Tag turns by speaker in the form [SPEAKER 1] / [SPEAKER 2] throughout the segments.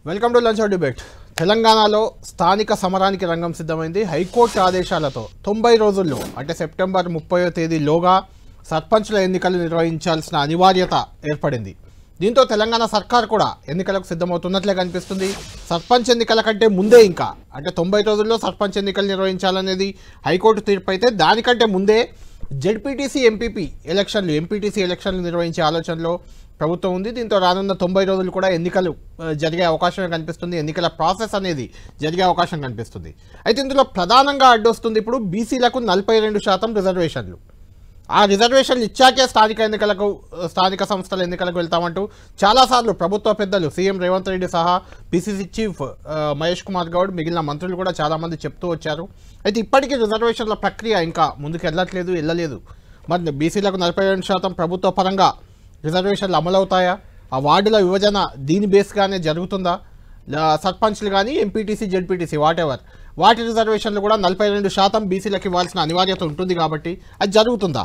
[SPEAKER 1] Welcome to lunch hour debate. తెలంగాణలో స్థానిక సమరానికి రంగం సిద్ధమైంది. హైకోర్టు ఆదేశాలతో 90 రోజుల్లో అంటే సెప్టెంబర్ 30వ తేదీలోగా సర్పంచ్ల ఎన్నికలు నిర్వహించాల్సిన అనివార్యత ఏర్పడింది. దీంతో తెలంగాణ సర్కార్ కూడా ఎన్నికలకు సిద్ధమవుతున్నట్లే కనిపిస్తుంది. సర్పంచ్ ఎన్నికల కంటే ముందే ఇంకా అంటే 90 రోజుల్లో సర్పంచ్ ఎన్నికలు నిర్వహించాలనేది హైకోర్టు తీర్పు అయితే దానికంటే ముందే జెడ్పీటీసీ ఎంపీటీసీ ఎలక్షన్లు నిర్వహించే ఆలోచనలో ప్రభుత్వం ఉంది. దీంతో రానున్న 90 రోజులు కూడా ఎన్నికలు జరిగే అవకాశం కనిపిస్తుంది. ఎన్నికల ప్రాసెస్ అనేది జరిగే అవకాశం కనిపిస్తుంది. అయితే ఇందులో ప్రధానంగా అడ్డొస్తుంది ఇప్పుడు బీసీలకు 42% రిజర్వేషన్లు. ఆ రిజర్వేషన్లు ఇచ్చాకే స్థానిక సంస్థల ఎన్నికలకు వెళ్తామంటూ చాలాసార్లు ప్రభుత్వ పెద్దలు సీఎం రేవంత్ రెడ్డి సహా పీసీసీ చీఫ్ మహేష్ కుమార్ గౌడ్ మిగిలిన మంత్రులు కూడా చాలామంది చెప్తూ వచ్చారు. అయితే ఇప్పటికీ రిజర్వేషన్ల ప్రక్రియ ఇంకా ముందుకు వెళ్ళలేదు. మరి బీసీలకు 42% ప్రభుత్వ పరంగా రిజర్వేషన్లు అమలవుతాయా? ఆ వార్డుల విభజన దీని బేస్గానే జరుగుతుందా? సర్పంచ్లు కానీ ఎంపీటీసీ జెడ్పీటీసీ వాటి రిజర్వేషన్లు కూడా 42% బీసీలకు ఇవ్వాల్సిన అనివార్యత ఉంటుంది కాబట్టి అది జరుగుతుందా?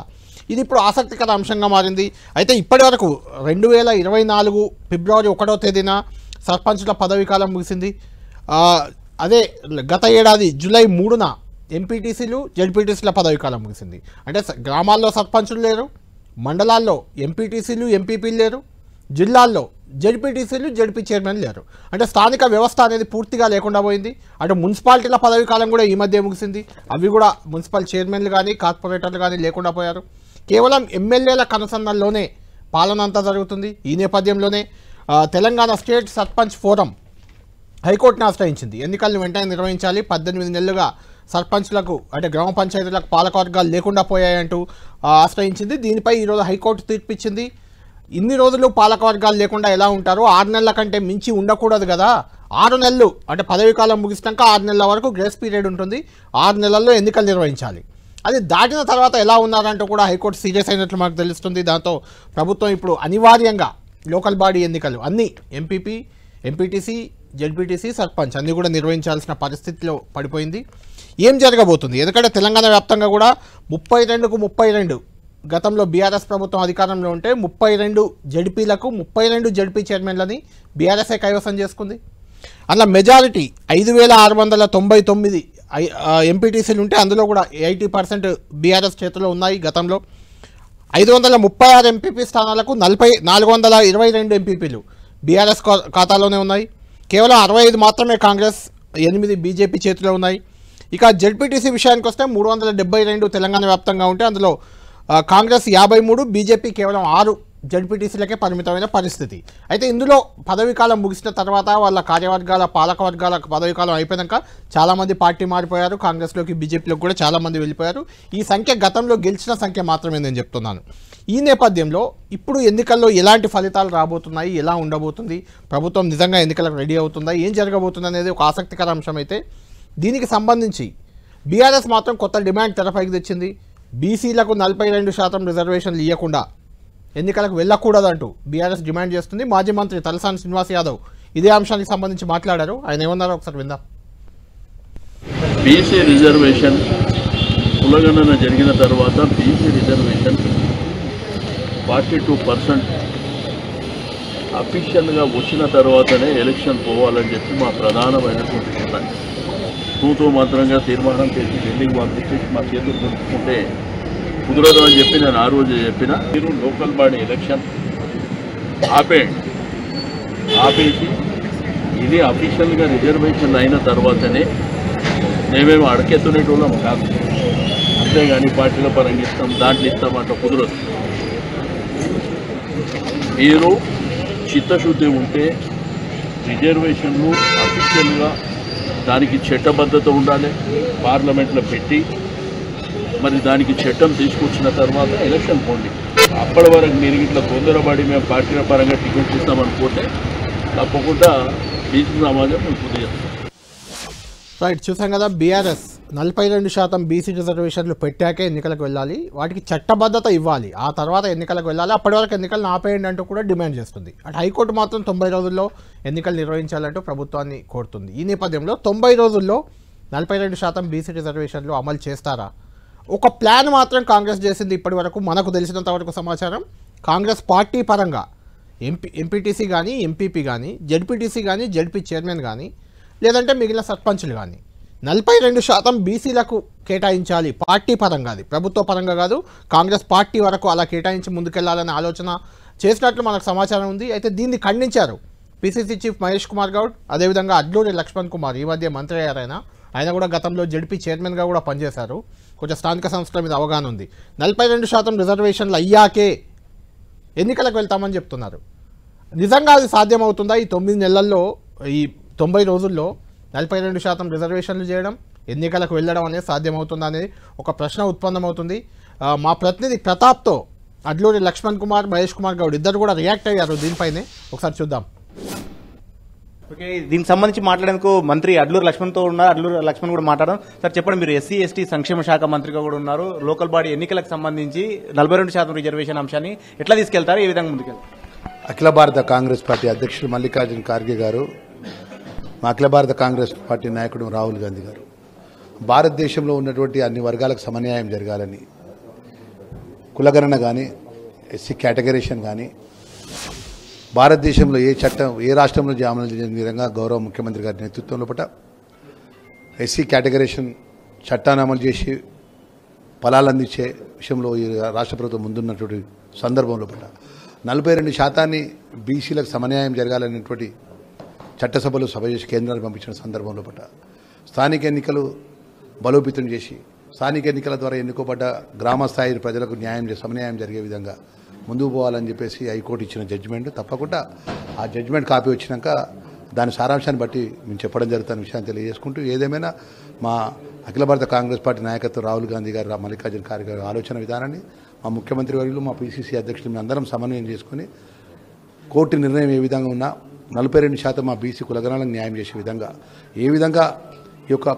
[SPEAKER 1] ఇది ఇప్పుడు ఆసక్తికర అంశంగా మారింది. అయితే ఇప్పటి వరకు 2024 ఫిబ్రవరి 1వ తేదీన సర్పంచ్ల పదవీకాలం ముగిసింది. అదే గత ఏడాది జూలై 3న ఎంపీటీసీలు జెడ్పీటీసీల పదవీకాలం ముగిసింది. అంటే గ్రామాల్లో సర్పంచులు లేరు, మండలాల్లో ఎంపీటీసీలు ఎంపీపీలు లేరు, జిల్లాల్లో జెడ్పీటీసీలు జెడ్పీ చైర్మన్ లేరు. అంటే స్థానిక వ్యవస్థ అనేది పూర్తిగా లేకుండా పోయింది. అంటే మున్సిపాలిటీల పదవీకాలం కూడా ఈ మధ్య ముగిసింది. అవి కూడా మున్సిపల్ చైర్మన్లు కానీ కార్పొరేటర్లు కానీ లేకుండా పోయారు. కేవలం ఎమ్మెల్యేల కనుసన్నల్లోనే పాలన అంతా జరుగుతుంది. ఈ నేపథ్యంలోనే తెలంగాణ స్టేట్ సర్పంచ్ ఫోరం హైకోర్టును ఆశ్రయించింది. ఎన్నికలను వెంటనే నిర్వహించాలి, 18 నెలలుగా సర్పంచ్లకు అంటే గ్రామ పంచాయతీలకు పాలకవర్గాలు లేకుండా పోయాయంటూ ఆశ్రయించింది. దీనిపై ఈరోజు హైకోర్టు తీర్పిచ్చింది. ఇన్ని రోజులు పాలకవర్గాలు లేకుండా ఎలా ఉంటారు? 6 నెలల కంటే మించి ఉండకూడదు కదా. 6 నెలలు అంటే పదవీకాలం ముగిసినాక 6 నెలల వరకు గ్రేస్ పీరియడ్ ఉంటుంది. 6 నెలల్లో ఎన్నికలు నిర్వహించాలి. అది దాటిన తర్వాత ఎలా ఉన్నారంటూ కూడా హైకోర్టు సీరియస్ అయినట్లు మనకు తెలుస్తుంది. దాంతో ప్రభుత్వం ఇప్పుడు అనివార్యంగా లోకల్ బాడీ ఎన్నికలు అన్నీ ఎంపీపీ, ఎంపీటీసీ, జెడ్పీటీసీ, సర్పంచ్ అన్నీ కూడా నిర్వహించాల్సిన పరిస్థితిలో పడిపోయింది. ఏం జరగబోతుంది? ఎందుకంటే తెలంగాణ వ్యాప్తంగా కూడా 32కు 32 గతంలో బీఆర్ఎస్ ప్రభుత్వం అధికారంలో ఉంటే 32 జెడ్పీలకు 32 జెడ్పీ చైర్మన్లని బీఆర్ఎస్ఏ కైవసం చేసుకుంది. అలా మెజారిటీ 5699 ఎంపీటీసీలు ఉంటే అందులో కూడా 80% బీఆర్ఎస్ చేతిలో ఉన్నాయి. గతంలో 536 ఎంపీపీ స్థానాలకు 422 ఎంపీపీలు బీఆర్ఎస్ ఖాతాలోనే ఉన్నాయి. కేవలం 65 మాత్రమే కాంగ్రెస్, 8 బీజేపీ చేతిలో ఉన్నాయి. ఇక జెడ్పీటీసీ విషయానికి వస్తే 372 తెలంగాణ వ్యాప్తంగా ఉంటే అందులో కాంగ్రెస్ 53, బీజేపీ కేవలం 6 జెడ్పీటీసీలకే పరిమితమైన పరిస్థితి. అయితే ఇందులో పదవీకాలం ముగిసిన తర్వాత వాళ్ళ పాలకవర్గాల పదవీకాలం అయిపోయాక చాలామంది పార్టీ మారిపోయారు. కాంగ్రెస్లోకి, బీజేపీలోకి కూడా చాలామంది వెళ్ళిపోయారు. ఈ సంఖ్య గతంలో గెలిచిన సంఖ్య మాత్రమే నేను చెప్తున్నాను. ఈ నేపథ్యంలో ఇప్పుడు ఎన్నికల్లో ఎలాంటి ఫలితాలు రాబోతున్నాయి, ఎలా ఉండబోతుంది, ప్రభుత్వం నిజంగా ఎన్నికలకు రెడీ అవుతుందా, ఏం జరగబోతుంది అనేది ఒక ఆసక్తికర అంశం. అయితే దీనికి సంబంధించి బీఆర్ఎస్ మాత్రం కొత్త డిమాండ్ తెరపైకి తెచ్చింది. బీసీలకు 42% రిజర్వేషన్లు ఇవ్వకుండా ఎన్నికలకు వెళ్ళకూడదంటూ బీఆర్ఎస్ డిమాండ్ చేస్తుంది. మాజీ మంత్రి తలసాని శ్రీనివాస్ యాదవ్ ఇదే అంశానికి సంబంధించి మాట్లాడారు. ఆయన ఏమన్నారో ఒకసారి విందాం.
[SPEAKER 2] బీసీ రిజర్వేషన్ కులగణన జరిగిన తర్వాత బీసీ రిజర్వేషన్ 42% అఫీషియల్గా వచ్చిన తర్వాతనే ఎలక్షన్ పోవాలని చెప్పి మా ప్రధానమైనటువంటి డిమాండ్. తూతూ మాత్రంగా తీర్మానం చేసి ఢిల్లీకి పంపించి మా చేతులు దులుపుకుంటే కుదరదు అని చెప్పి నేను ఆ రోజు చెప్పిన. మీరు లోకల్ బాడీ ఎలక్షన్ ఆపేసి ఇది అఫీషియల్గా రిజర్వేషన్ అయిన తర్వాతనే మేమేమో అడకెత్తునేటోళ్ళం కాదు. అంతేగాని పార్టీల పరంగా ఇస్తాం, దాంట్లో ఇస్తాం అట్లా కుదరదు. మీరు చిత్తశుద్ధి ఉంటే రిజర్వేషన్లు అఫీషియల్గా దానికి చట్టబద్ధత ఉండాలి, పార్లమెంట్లో పెట్టి మరి దానికి చట్టం తీసుకొచ్చిన తర్వాత ఎలక్షన్ పోండి. అప్పటి వరకు మీరు ఇట్లా తొందరపడి మేము పార్టీల పరంగా టికెట్ ఇస్తామనుకుంటే తప్పకుండా బీసీ సమాజం మీకు
[SPEAKER 1] రైట్. చూసాం కదా, బీఆర్ఎస్ 42% బీసీ రిజర్వేషన్లు పెట్టాకే ఎన్నికలకు వెళ్ళాలి, వాటికి చట్టబద్ధత ఇవ్వాలి, ఆ తర్వాత ఎన్నికలకు వెళ్ళాలి, అప్పటి వరకు ఎన్నికలను ఆపేయండి అంటూ కూడా డిమాండ్ చేస్తుంది. అటు హైకోర్టు మాత్రం 90 రోజుల్లో ఎన్నికలు నిర్వహించాలంటూ ప్రభుత్వాన్ని కోరుతుంది. ఈ నేపథ్యంలో 90 రోజుల్లో 42% బీసీ రిజర్వేషన్లు అమలు చేస్తారా? ఒక ప్లాన్ మాత్రం కాంగ్రెస్ చేసింది. ఇప్పటి వరకు మనకు తెలిసినంత వరకు సమాచారం కాంగ్రెస్ పార్టీ పరంగా ఎంపీటీసీ కానీ ఎంపీపీ కానీ జెడ్పీటీసీ కానీ జెడ్పీ చైర్మన్ కానీ లేదంటే మిగిలిన సర్పంచులు కానీ 42% బీసీలకు కేటాయించాలి. పార్టీ పరంగా, అది ప్రభుత్వ పరంగా కాదు, కాంగ్రెస్ పార్టీ వరకు అలా కేటాయించి ముందుకెళ్లాలనే ఆలోచన చేసినట్లు మనకు సమాచారం ఉంది. అయితే దీన్ని ఖండించారు పిసిసి చీఫ్ మహేష్ కుమార్ గౌడ్, అదేవిధంగా అడ్లూరి లక్ష్మణ్ కుమార్, ఈ మధ్య మంత్రి అయ్యారు ఆయన కూడా గతంలో జెడ్పీ చైర్మన్గా కూడా పనిచేశారు. కొంచెం స్థానిక సంస్థల మీద అవగాహన ఉంది. 42% రిజర్వేషన్లు అయ్యాకే ఎన్నికలకు వెళ్తామని చెప్తున్నారు. నిజంగా అది సాధ్యమవుతుందా? ఈ 9 నెలల్లో, ఈ 90 రోజుల్లో 42% రిజర్వేషన్లు చేయడం, ఎన్నికలకు వెళ్ళడం అనేది సాధ్యమవుతుందా అనేది ఒక ప్రశ్న ఉత్పన్నమవుతుంది. మా ప్రతినిధి ప్రతాప్తో అడ్లూరి లక్ష్మణ్ కుమార్, మహేష్ కుమార్ గౌడ్ ఇద్దరు కూడా రియాక్ట్ అయ్యారు దీనిపైనే. ఒకసారి చూద్దాం.
[SPEAKER 3] ఓకే, దీనికి సంబంధించి మాట్లాడేందుకు మంత్రి అడ్లూరి లక్ష్మణ్తో ఉన్నారు. అడ్లూరి లక్ష్మణ్ కూడా మాట్లాడడం. సార్ చెప్పండి, మీరు ఎస్సీ ఎస్టీ సంక్షేమ శాఖ మంత్రిగా కూడా ఉన్నారు. లోకల్ బాడీ ఎన్నికలకు సంబంధించి 42% రిజర్వేషన్ అంశాన్ని ఎట్లా తీసుకెళ్తారు, ఏ విధంగా ముందుకెళ్తారు?
[SPEAKER 4] అఖిల భారత కాంగ్రెస్ పార్టీ అధ్యక్షులు మల్లికార్జున ఖార్గే గారు, మా అఖిల భారత కాంగ్రెస్ పార్టీ నాయకుడు రాహుల్ గాంధీ గారు భారతదేశంలో ఉన్నటువంటి అన్ని వర్గాలకు సమన్యాయం జరగాలని, కులగణన కానీ, ఎస్సీ కేటగరీషన్ కానీ, భారతదేశంలో ఏ చట్టం ఏ రాష్ట్రంలో అమలు చేయని విధంగా గౌరవ ముఖ్యమంత్రి గారి నేతృత్వంలో పట ఎస్సీ కేటగరీషన్ చట్టాన్ని అమలు చేసి ఫలాలు అందించే విషయంలో ఈ రాష్ట్ర ప్రభుత్వం ముందున్నటువంటి సందర్భంలో పట 42% బీసీలకు సమన్యాయం జరగాలనేటువంటి చట్టసభలో సభ చేసి కేంద్రాన్ని పంపించిన సందర్భంలో పట స్థానిక ఎన్నికలు బలోపేతం చేసి స్థానిక ఎన్నికల ద్వారా ఎన్నుకోబడ్డ గ్రామ స్థాయి ప్రజలకు సమన్యాయం జరిగే విధంగా ముందుకు పోవాలని చెప్పేసి హైకోర్టు ఇచ్చిన జడ్జిమెంట్. తప్పకుండా ఆ జడ్జిమెంట్ కాపీ వచ్చినాక దాని సారాంశాన్ని బట్టి మేము చెప్పడం జరుగుతున్న విషయాన్ని తెలియజేసుకుంటూ, ఏదేమైనా మా అఖిల భారత కాంగ్రెస్ పార్టీ నాయకత్వం రాహుల్ గాంధీ గారు, మల్లికార్జున ఖార్గే గారి ఆలోచన విధానాన్ని మా ముఖ్యమంత్రి వర్యులు, మా పిసిసి అధ్యక్షులు మేము అందరం సమన్వయం చేసుకుని కోర్టు నిర్ణయం ఏ విధంగా ఉన్నా 42% మా బీసీ కులగణాలకు న్యాయం చేసే విధంగా, ఏ విధంగా ఈ యొక్క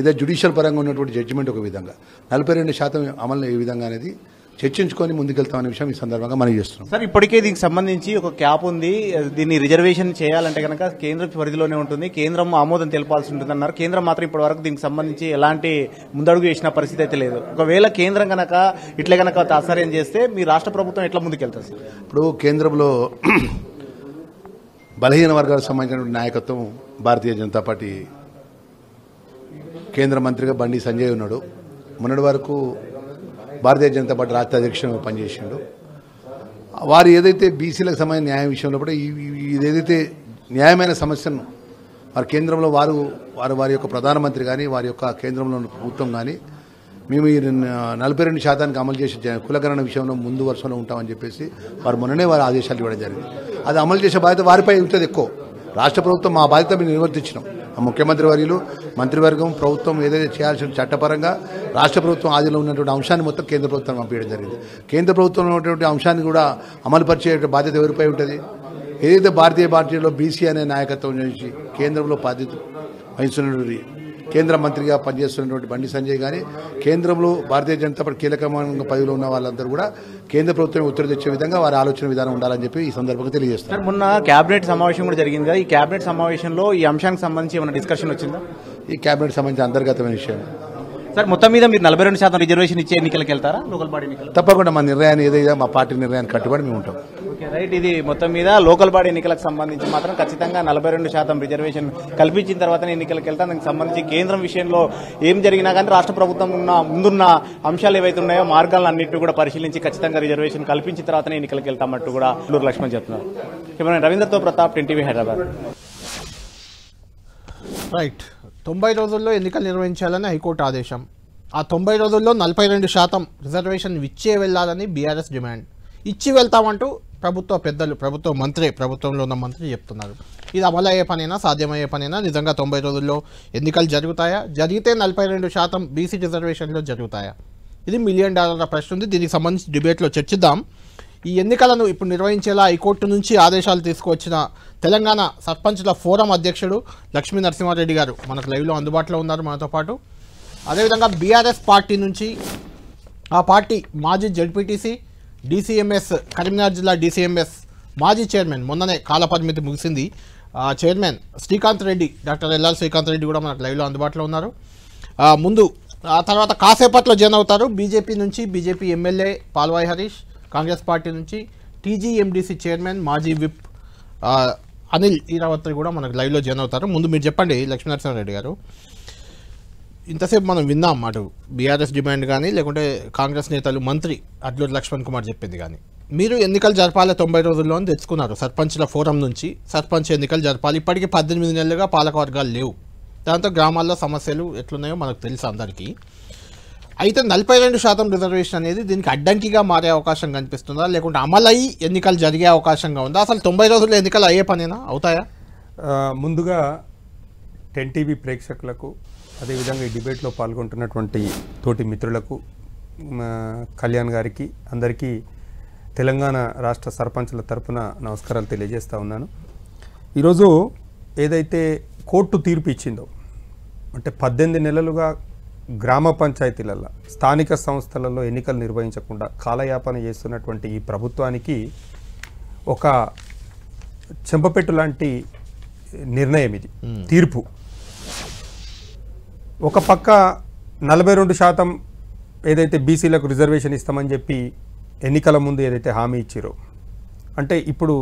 [SPEAKER 4] ఏదో జ్యుడిషియల్ పరంగా ఉన్నటువంటి జడ్జిమెంట్ ఒక విధంగా 42% అమలు ఏ విధంగా అనేది చర్చించుకొని ముందుకెళ్తామనే విషయం ఈ సందర్భంగా మనం చేస్తున్నాం.
[SPEAKER 3] సార్, ఇప్పటికే దీనికి సంబంధించి ఒక క్యాప్ ఉంది. దీన్ని రిజర్వేషన్ చేయాలంటే కనుక కేంద్ర పరిధిలోనే ఉంటుంది, కేంద్రం ఆమోదం తెలపాల్సి ఉంటుందన్నారు. కేంద్రం మాత్రం ఇప్పటి వరకు దీనికి సంబంధించి ఎలాంటి ముందడుగు వేసిన పరిస్థితి అయితే లేదు. ఒకవేళ కేంద్రం కనుక ఇట్లా కనుక తాత్సార్యం చేస్తే మీ రాష్ట్ర ప్రభుత్వం ఎట్లా ముందుకెళ్తారు సార్?
[SPEAKER 4] ఇప్పుడు కేంద్రంలో బలహీన వర్గాలకు సంబంధించిన నాయకత్వం భారతీయ జనతా పార్టీ కేంద్ర మంత్రిగా బండి సంజయ్ ఉన్నాడు. మొన్నటి వరకు భారతీయ జనతా పార్టీ రాష్ట్ర అధ్యక్షుడు పనిచేసిండు. వారు ఏదైతే బీసీలకు సంబంధించిన న్యాయం విషయంలో కూడా ఇదేదైతే న్యాయమైన సమస్యను వారి కేంద్రంలో వారి యొక్క ప్రధానమంత్రి కానీ, వారి యొక్క కేంద్రంలో ప్రభుత్వం కానీ, మేము ఈ 42% అమలు చేసే కులగణన విషయంలో ముందు వరుసలో ఉంటామని చెప్పేసి వారు మొన్ననే వారి ఆదేశాలు ఇవ్వడం జరిగింది. అది అమలు చేసే బాధ్యత వారిపై ఉంటుంది ఎక్కువ. రాష్ట్ర ప్రభుత్వం మా బాధ్యత మేము నిర్వర్తించినాం. ముఖ్యమంత్రి వర్యులు, మంత్రివర్గం, ప్రభుత్వం ఏదైతే చేయాల్సిన చట్టపరంగా రాష్ట్ర ప్రభుత్వం ఆదిలో ఉన్నటువంటి అంశాన్ని మొత్తం కేంద్ర ప్రభుత్వం పంపించడం జరిగింది. కేంద్ర ప్రభుత్వంలో ఉన్నటువంటి అంశాన్ని కూడా అమలుపరిచే బాధ్యత ఎవరిపై ఉంటుంది? ఏదైతే భారతీయ పార్టీలో బీసీ అనే నాయకత్వం నుంచి కేంద్రంలో బాధ్యత వహిస్తున్నటువంటి కేంద్ర మంత్రిగా పనిచేస్తున్నటువంటి బండి సంజయ్ కానీ, కేంద్రంలో భారతీయ జనతా పార్టీ కీలకమైన పదవిలో ఉన్న వాళ్ళందరూ కూడా కేంద్ర ప్రభుత్వం ఉత్తర్వు తెచ్చే విధంగా వారి ఆలోచన విధానం ఉండాలని చెప్పి ఈ సందర్భంగా తెలియజేస్తారు.
[SPEAKER 3] మొన్న కేబినెట్ సమావేశం కూడా జరిగింది కదా, ఈ కేబినెట్ సమావేశంలో ఈ అంశానికి సంబంధించి ఏమైనా డిస్కషన్ వచ్చిందా?
[SPEAKER 4] ఈ కేబినెట్ సంబంధించిన అంతర్గతమైన విషయం
[SPEAKER 3] సార్. మొత్తం మీద మీరు 42% రిజర్వేషన్ ఇచ్చే ఎన్నికలకు వెళ్తారా, లోకల్ బాడీ ఎన్నికలు?
[SPEAKER 4] తప్పకుండా మా నిర్ణయాన్ని ఏదైతే మా పార్టీ నిర్ణయాన్ని కట్టుబడి మేము ఉంటాం.
[SPEAKER 3] Okay, right. ఇది మొత్తం మీద లోకల్ బాడీ ఎన్నికలకు సంబంధించి మాత్రం ఖచ్చితంగా 42% రిజర్వేషన్ కల్పించిన తర్వాతనే ఎన్నికలకు వెళ్తాం. దానికి సంబంధించి కేంద్రం విషయంలో ఏం జరిగినా కానీ రాష్ట్ర ప్రభుత్వం ముందున్న అంశాలు ఏవైతే ఉన్నాయో మార్గాలన్నింటినీ కూడా పరిశీలించి ఖచ్చితంగా రిజర్వేషన్ కల్పించిన తర్వాతనే ఎన్నికలకు వెళ్తామంటూ కూడా అల్లూరి లక్ష్మణ్ చెప్తున్నారు. రవీంద్రతో ప్రతాప్, ఎన్టీవీ, హైదరాబాద్.
[SPEAKER 1] రైట్. 90 రోజుల్లో ఎన్నికలు నిర్వహించాలని హైకోర్టు ఆదేశం. ఆ 90 రోజుల్లో 42% రిజర్వేషన్ ఇచ్చే వెళ్ళాలని బీఆర్ఎస్ డిమాండ్. ఇచ్చి వెళ్తామంటూ ప్రభుత్వ పెద్దలు, ప్రభుత్వంలో ఉన్న మంత్రి చెప్తున్నారు. ఇది అమలయ్యే పనేనా, సాధ్యమయ్యే పనేనా? నిజంగా 90 రోజుల్లో ఎన్నికలు జరుగుతాయా? జరిగితే 42% బీసీ రిజర్వేషన్లో జరుగుతాయా? ఇది $1 మిలియన్ ప్రశ్న ఉంది. దీనికి సంబంధించి డిబేట్లో చర్చిద్దాం. ఈ ఎన్నికలను ఇప్పుడు నిర్వహించేలా హైకోర్టు నుంచి ఆదేశాలు తీసుకువచ్చిన తెలంగాణ సర్పంచ్ల ఫోరం అధ్యక్షుడు లక్ష్మీ నరసింహారెడ్డి గారు మనకు లైవ్లో అందుబాటులో ఉన్నారు మనతో పాటు. అదేవిధంగా బీఆర్ఎస్ పార్టీ నుంచి ఆ పార్టీ మాజీ జెడ్పీటీసీ, డీసీఎంఎస్, కరీంనగర్ జిల్లా డీసీఎంఎస్ మాజీ చైర్మన్, మొన్ననే కాలపరిమితి ముగిసింది, chairman Srikanth Reddy, doctor LR Srikanth Reddy కూడా మనకు లైవ్లో అందుబాటులో ఉన్నారు. ఆ తర్వాత కాసేపట్లో జాయిన్ అవుతారు బీజేపీ నుంచి BJP MLA Palvai Harish, Congress party నుంచి టీజీఎండీసీ చైర్మన్ మాజీ విప్ అనిల్ ఈరావత్రి కూడా మనకు లైవ్లో జాయిన్ అవుతారు. ముందు మీరు చెప్పండి లక్ష్మీనరసింహారెడ్డి గారు, ఇంతసేపు మనం విన్నాం అటు బీఆర్ఎస్ డిమాండ్ కానీ లేకుంటే కాంగ్రెస్ నేతలు మంత్రి అడ్లూరి లక్ష్మణ్ కుమార్ చెప్పింది కానీ, మీరు ఎన్నికలు జరపాలి 90 రోజుల్లో అని తెచ్చుకున్నారు. సర్పంచ్ల ఫోరం నుంచి సర్పంచ్ ఎన్నికలు జరపాలి. ఇప్పటికీ 18 నెలలుగా పాలకవర్గాలు లేవు. దాంతో గ్రామాల్లో సమస్యలు ఎట్లున్నాయో మనకు తెలుసు అందరికీ. అయితే 42% రిజర్వేషన్ అనేది దీనికి అడ్డంకిగా మారే అవకాశం కనిపిస్తుందా, లేకుంటే అమలయ్యి ఎన్నికలు జరిగే అవకాశంగా ఉందా? అసలు 90 రోజుల్లో ఎన్నికలు అయ్యే పనేనా, అవుతాయా?
[SPEAKER 5] ముందుగా 10 టీవీ ప్రేక్షకులకు, అదేవిధంగా ఈ డిబేట్లో పాల్గొంటున్నటువంటి తోటి మిత్రులకు, కళ్యాణ్ గారికి, అందరికీ తెలంగాణ రాష్ట్ర సర్పంచుల తరపున నమస్కారాలు తెలియజేస్తూ ఉన్నాను. ఈరోజు ఏదైతే కోర్టు తీర్పు ఇచ్చిందో, అంటే 18 నెలలుగా గ్రామ పంచాయతీలలో స్థానిక సంస్థలలో ఎన్నికలు నిర్వహించకుండా కాలయాపన చేస్తున్నటువంటి ఈ ప్రభుత్వానికి ఒక చెంపపెట్టు లాంటి నిర్ణయం ఇది, తీర్పు. ఒక పక్క 42% ఏదైతే బీసీలకు రిజర్వేషన్ ఇస్తామని చెప్పి ఎన్నికల ముందు ఏదైతే హామీ ఇచ్చారో, అంటే ఇప్పుడు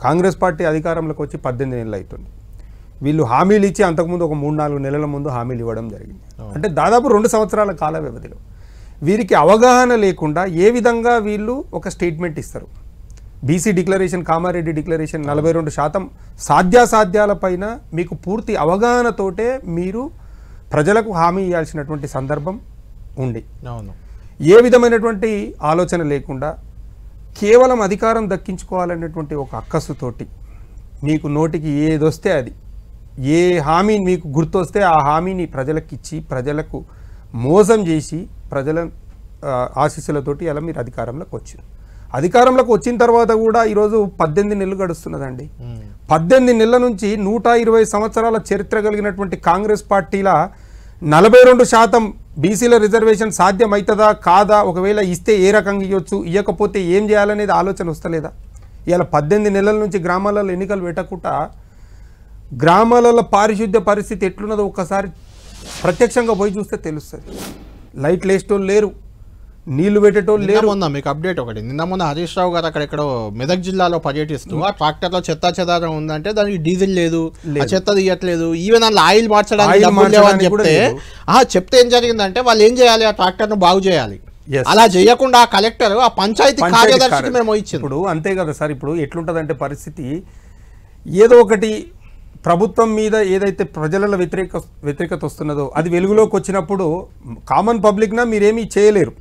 [SPEAKER 5] కాంగ్రెస్ పార్టీ అధికారంలోకి వచ్చి 18 నెలలు అవుతుంది. వీళ్ళు హామీలు ఇచ్చి అంతకుముందు ఒక 3-4 నెలల ముందు హామీలు ఇవ్వడం జరిగింది. అంటే దాదాపు 2 సంవత్సరాల కాల వ్యవధిలో వీరికి అవగాహన లేకుండా ఏ విధంగా వీళ్ళు ఒక స్టేట్మెంట్ ఇస్తారు. బీసీ డిక్లరేషన్, కామారెడ్డి డిక్లరేషన్ 42% సాధ్యాసాధ్యాలపైన మీకు పూర్తి అవగాహనతోటే మీరు ప్రజలకు హామీ ఇవ్వాల్సినటువంటి సందర్భం ఉంది.
[SPEAKER 1] అవును.
[SPEAKER 5] ఏ విధమైనటువంటి ఆలోచన లేకుండా కేవలం అధికారం దక్కించుకోవాలనేటువంటి ఒక అక్కసుతోటి మీకు నోటికి ఏదొస్తే అది, ఏ హామీ మీకు గుర్తొస్తే ఆ హామీని ప్రజలకు ఇచ్చి ప్రజలకు మోసం చేసి ప్రజల ఆశీస్సులతోటి అలా మీరు అధికారంలోకి వచ్చారు. అధికారంలోకి వచ్చిన తర్వాత కూడా ఈరోజు 18 నెలలు గడుస్తున్నదండి. 18 నెలల నుంచి 120 సంవత్సరాల చరిత్ర కలిగినటువంటి కాంగ్రెస్ పార్టీల 42% బీసీల రిజర్వేషన్ సాధ్యమవుతుందా కాదా, ఒకవేళ ఇస్తే ఏ రకంగా ఇవ్వచ్చు, ఇవ్వకపోతే ఏం చేయాలనేది ఆలోచన వస్తలేదా? ఇలా 18 నెలల నుంచి గ్రామాలలో ఎన్నికలు పెట్టకుండా గ్రామాలలో పారిశుద్ధ్య పరిస్థితి ఎట్లున్నదో ఒక్కసారి ప్రత్యక్షంగా పోయి చూస్తే తెలుస్తుంది. లైట్లు వేసేటోళ్ళు లేరు, నీళ్లు పెట్టేటోళ్ళు లేరు.
[SPEAKER 1] మొన్న మీకు అప్డేట్ ఒకటి, నిన్న మొన్న హరీష్ రావు గారు అక్కడెక్కడో మెదక్ జిల్లాలో పర్యటిస్తూ ఆ ట్రాక్టర్లో చెత్త చెదారం ఉందంటే దానికి డీజిల్ లేదు, ఆ చెత్త తీయట్లేదు, ఈవెన్ అందులో ఆయిల్ మార్చడానికి చెప్తే ఏం జరిగిందంటే వాళ్ళు ఏం చేయాలి, ఆ ట్రాక్టర్ను బాగు చేయాలి. అలా చేయకుండా ఆ కలెక్టర్ ఆ పంచాయతీ కార్యదర్శికి మేము ఇచ్చింది.
[SPEAKER 5] ఇప్పుడు అంతే కదా సార్. ఇప్పుడు ఎట్లుంటదంటే పరిస్థితి, ఏదో ఒకటి ప్రభుత్వం మీద ఏదైతే ప్రజల వ్యతిరేకత వస్తున్నదో అది వెలుగులోకి వచ్చినప్పుడు కామన్ పబ్లిక్నా మీరేమీ చేయలేరు,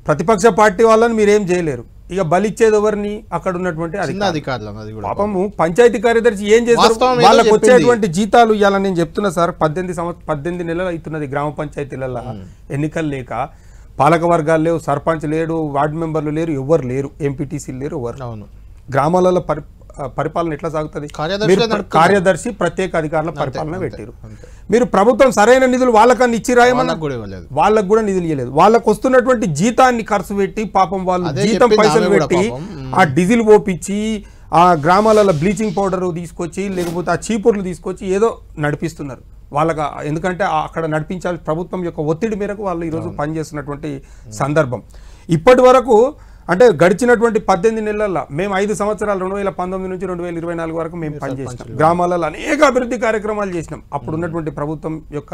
[SPEAKER 5] ప్రతిపక్ష పార్టీ వాళ్ళని మీరేం చేయలేరు. ఇక బలిచ్చేది ఎవరిని, అక్కడ ఉన్నటువంటి అధికారులు. పాపము పంచాయతీ కార్యదర్శి ఏం చేస్తారు, వాళ్ళకి వచ్చేటువంటి జీతాలు ఇవ్వాలని నేను చెప్తున్నా సార్. 18 నెలలు అవుతున్నది గ్రామ పంచాయతీలలో ఎన్నికలు లేక, పాలక వర్గాలు లేవు, సర్పంచ్ లేడు, వార్డు మెంబర్లు లేరు, ఎవరు లేరు, ఎంపీటీసీలు లేరు, ఎవరు. గ్రామాలలో పరిపాలన ఎట్లా సాగుతుంది? కార్యదర్శి ప్రత్యేక అధికారుల పరిపాలన పెట్టారు. మీరు ప్రభుత్వం సరైన నిధులు వాళ్ళకన్నా ఇచ్చిరాయమన్నా వాళ్ళకు కూడా నిధులు ఇవ్వలేదు. వాళ్ళకు వస్తున్నటువంటి జీతాన్ని ఖర్చు పెట్టి పాపం వాళ్ళు జీతం పైసలు పెట్టి ఆ డీజిల్ పోపించి ఆ గ్రామాలలో బ్లీచింగ్ పౌడర్ తీసుకొచ్చి లేకపోతే ఆ చీపుర్లు తీసుకొచ్చి ఏదో నడిపిస్తున్నారు వాళ్ళకి. ఎందుకంటే అక్కడ నడిపించాలి ప్రభుత్వం యొక్క ఒత్తిడి మేరకు వాళ్ళు ఈరోజు పనిచేస్తున్నటువంటి సందర్భం. ఇప్పటి వరకు అంటే గడిచినటువంటి 18 నెలల్లో మేము 5 సంవత్సరాలు 2019 నుంచి 2024 వరకు మేము పనిచేసినాం. గ్రామాలలో అనేక అభివృద్ధి కార్యక్రమాలు చేసినాం. అప్పుడు ఉన్నటువంటి ప్రభుత్వం యొక్క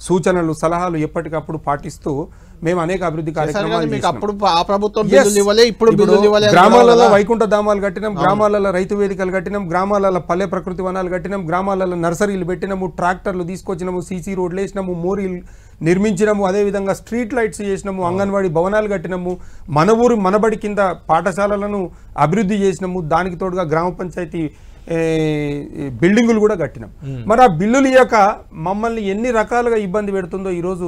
[SPEAKER 5] సూచనలు సలహాలు ఎప్పటికప్పుడు పాటిస్తూ మేము అనేక అభివృద్ధి కార్యక్రమాలు గ్రామాలలో వైకుంఠ ధామాలు కట్టినాం, గ్రామాలలో రైతు వేదికలు కట్టినాం, గ్రామాలలో పల్లె ప్రకృతి వనాలు కట్టినాం, గ్రామాలలో నర్సరీలు పెట్టినాము, ట్రాక్టర్లు తీసుకొచ్చినాము, సీసీ రోడ్లు వేసినాము, మోరీలు నిర్మించినాము, అదేవిధంగా స్ట్రీట్ లైట్స్ చేసినాము, అంగన్వాడీ భవనాలు కట్టినాము, మన ఊరు మనబడి కింద పాఠశాలలను అభివృద్ధి చేసినాము, దానికి తోడుగా గ్రామ పంచాయతీ బిల్డింగులు కూడా కట్టినాం. మరి ఆ బిల్లులు ఇయ్యక మమ్మల్ని ఎన్ని రకాలుగా ఇబ్బంది పెడుతుందో ఈరోజు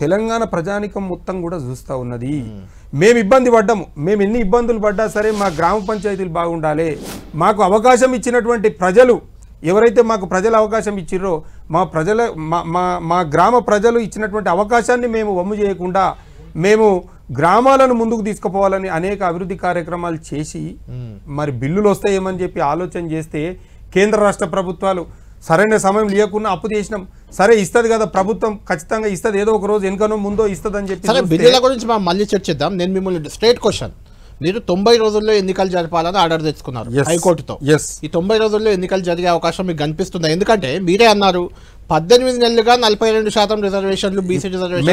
[SPEAKER 5] తెలంగాణ ప్రజానికం మొత్తం కూడా చూస్తూ ఉన్నది. మేము ఇబ్బంది పడ్డాము, మేము ఎన్ని ఇబ్బందులు పడ్డా సరే మా గ్రామ పంచాయతీలు బాగుండాలి, మాకు అవకాశం ఇచ్చినటువంటి ప్రజలు ఎవరైతే మాకు ప్రజలు అవకాశం ఇచ్చిర్రో మా గ్రామ ప్రజలు ఇచ్చినటువంటి అవకాశాన్ని మేము వమ్ము చేయకుండా మేము గ్రామాలను ముందుకు తీసుకుపోవాలని అనేక అభివృద్ధి కార్యక్రమాలు చేసి మరి బిల్లులు వస్తాయేమని చెప్పి ఆలోచన చేస్తే కేంద్ర రాష్ట్ర ప్రభుత్వాలు సరైన సమయం లేకుండా అప్పు చేసినాం. సరే ఇస్తుంది కదా ప్రభుత్వం, ఖచ్చితంగా ఇస్తుంది, ఏదో ఒక రోజు వెనుకనో ముందో ఇస్తుంది అని చెప్పి.
[SPEAKER 1] బిల్లుల గురించి మనం మళ్ళీ చర్చిద్దాం. నేను మిమ్మల్ని స్ట్రేట్ క్వశ్చన్, మీరు 90 రోజుల్లో ఎన్నికలు జరపాలని ఆర్డర్ తెచ్చుకున్నారు హైకోర్టుతో. ఈ 90 రోజుల్లో ఎన్నికలు జరిగే అవకాశం మీకు కనిపిస్తుందా? ఎందుకంటే మీరే అన్నారు 18 నెలలుగా 42% రిజర్వేషన్లు బీసీ రిజర్వేషన్.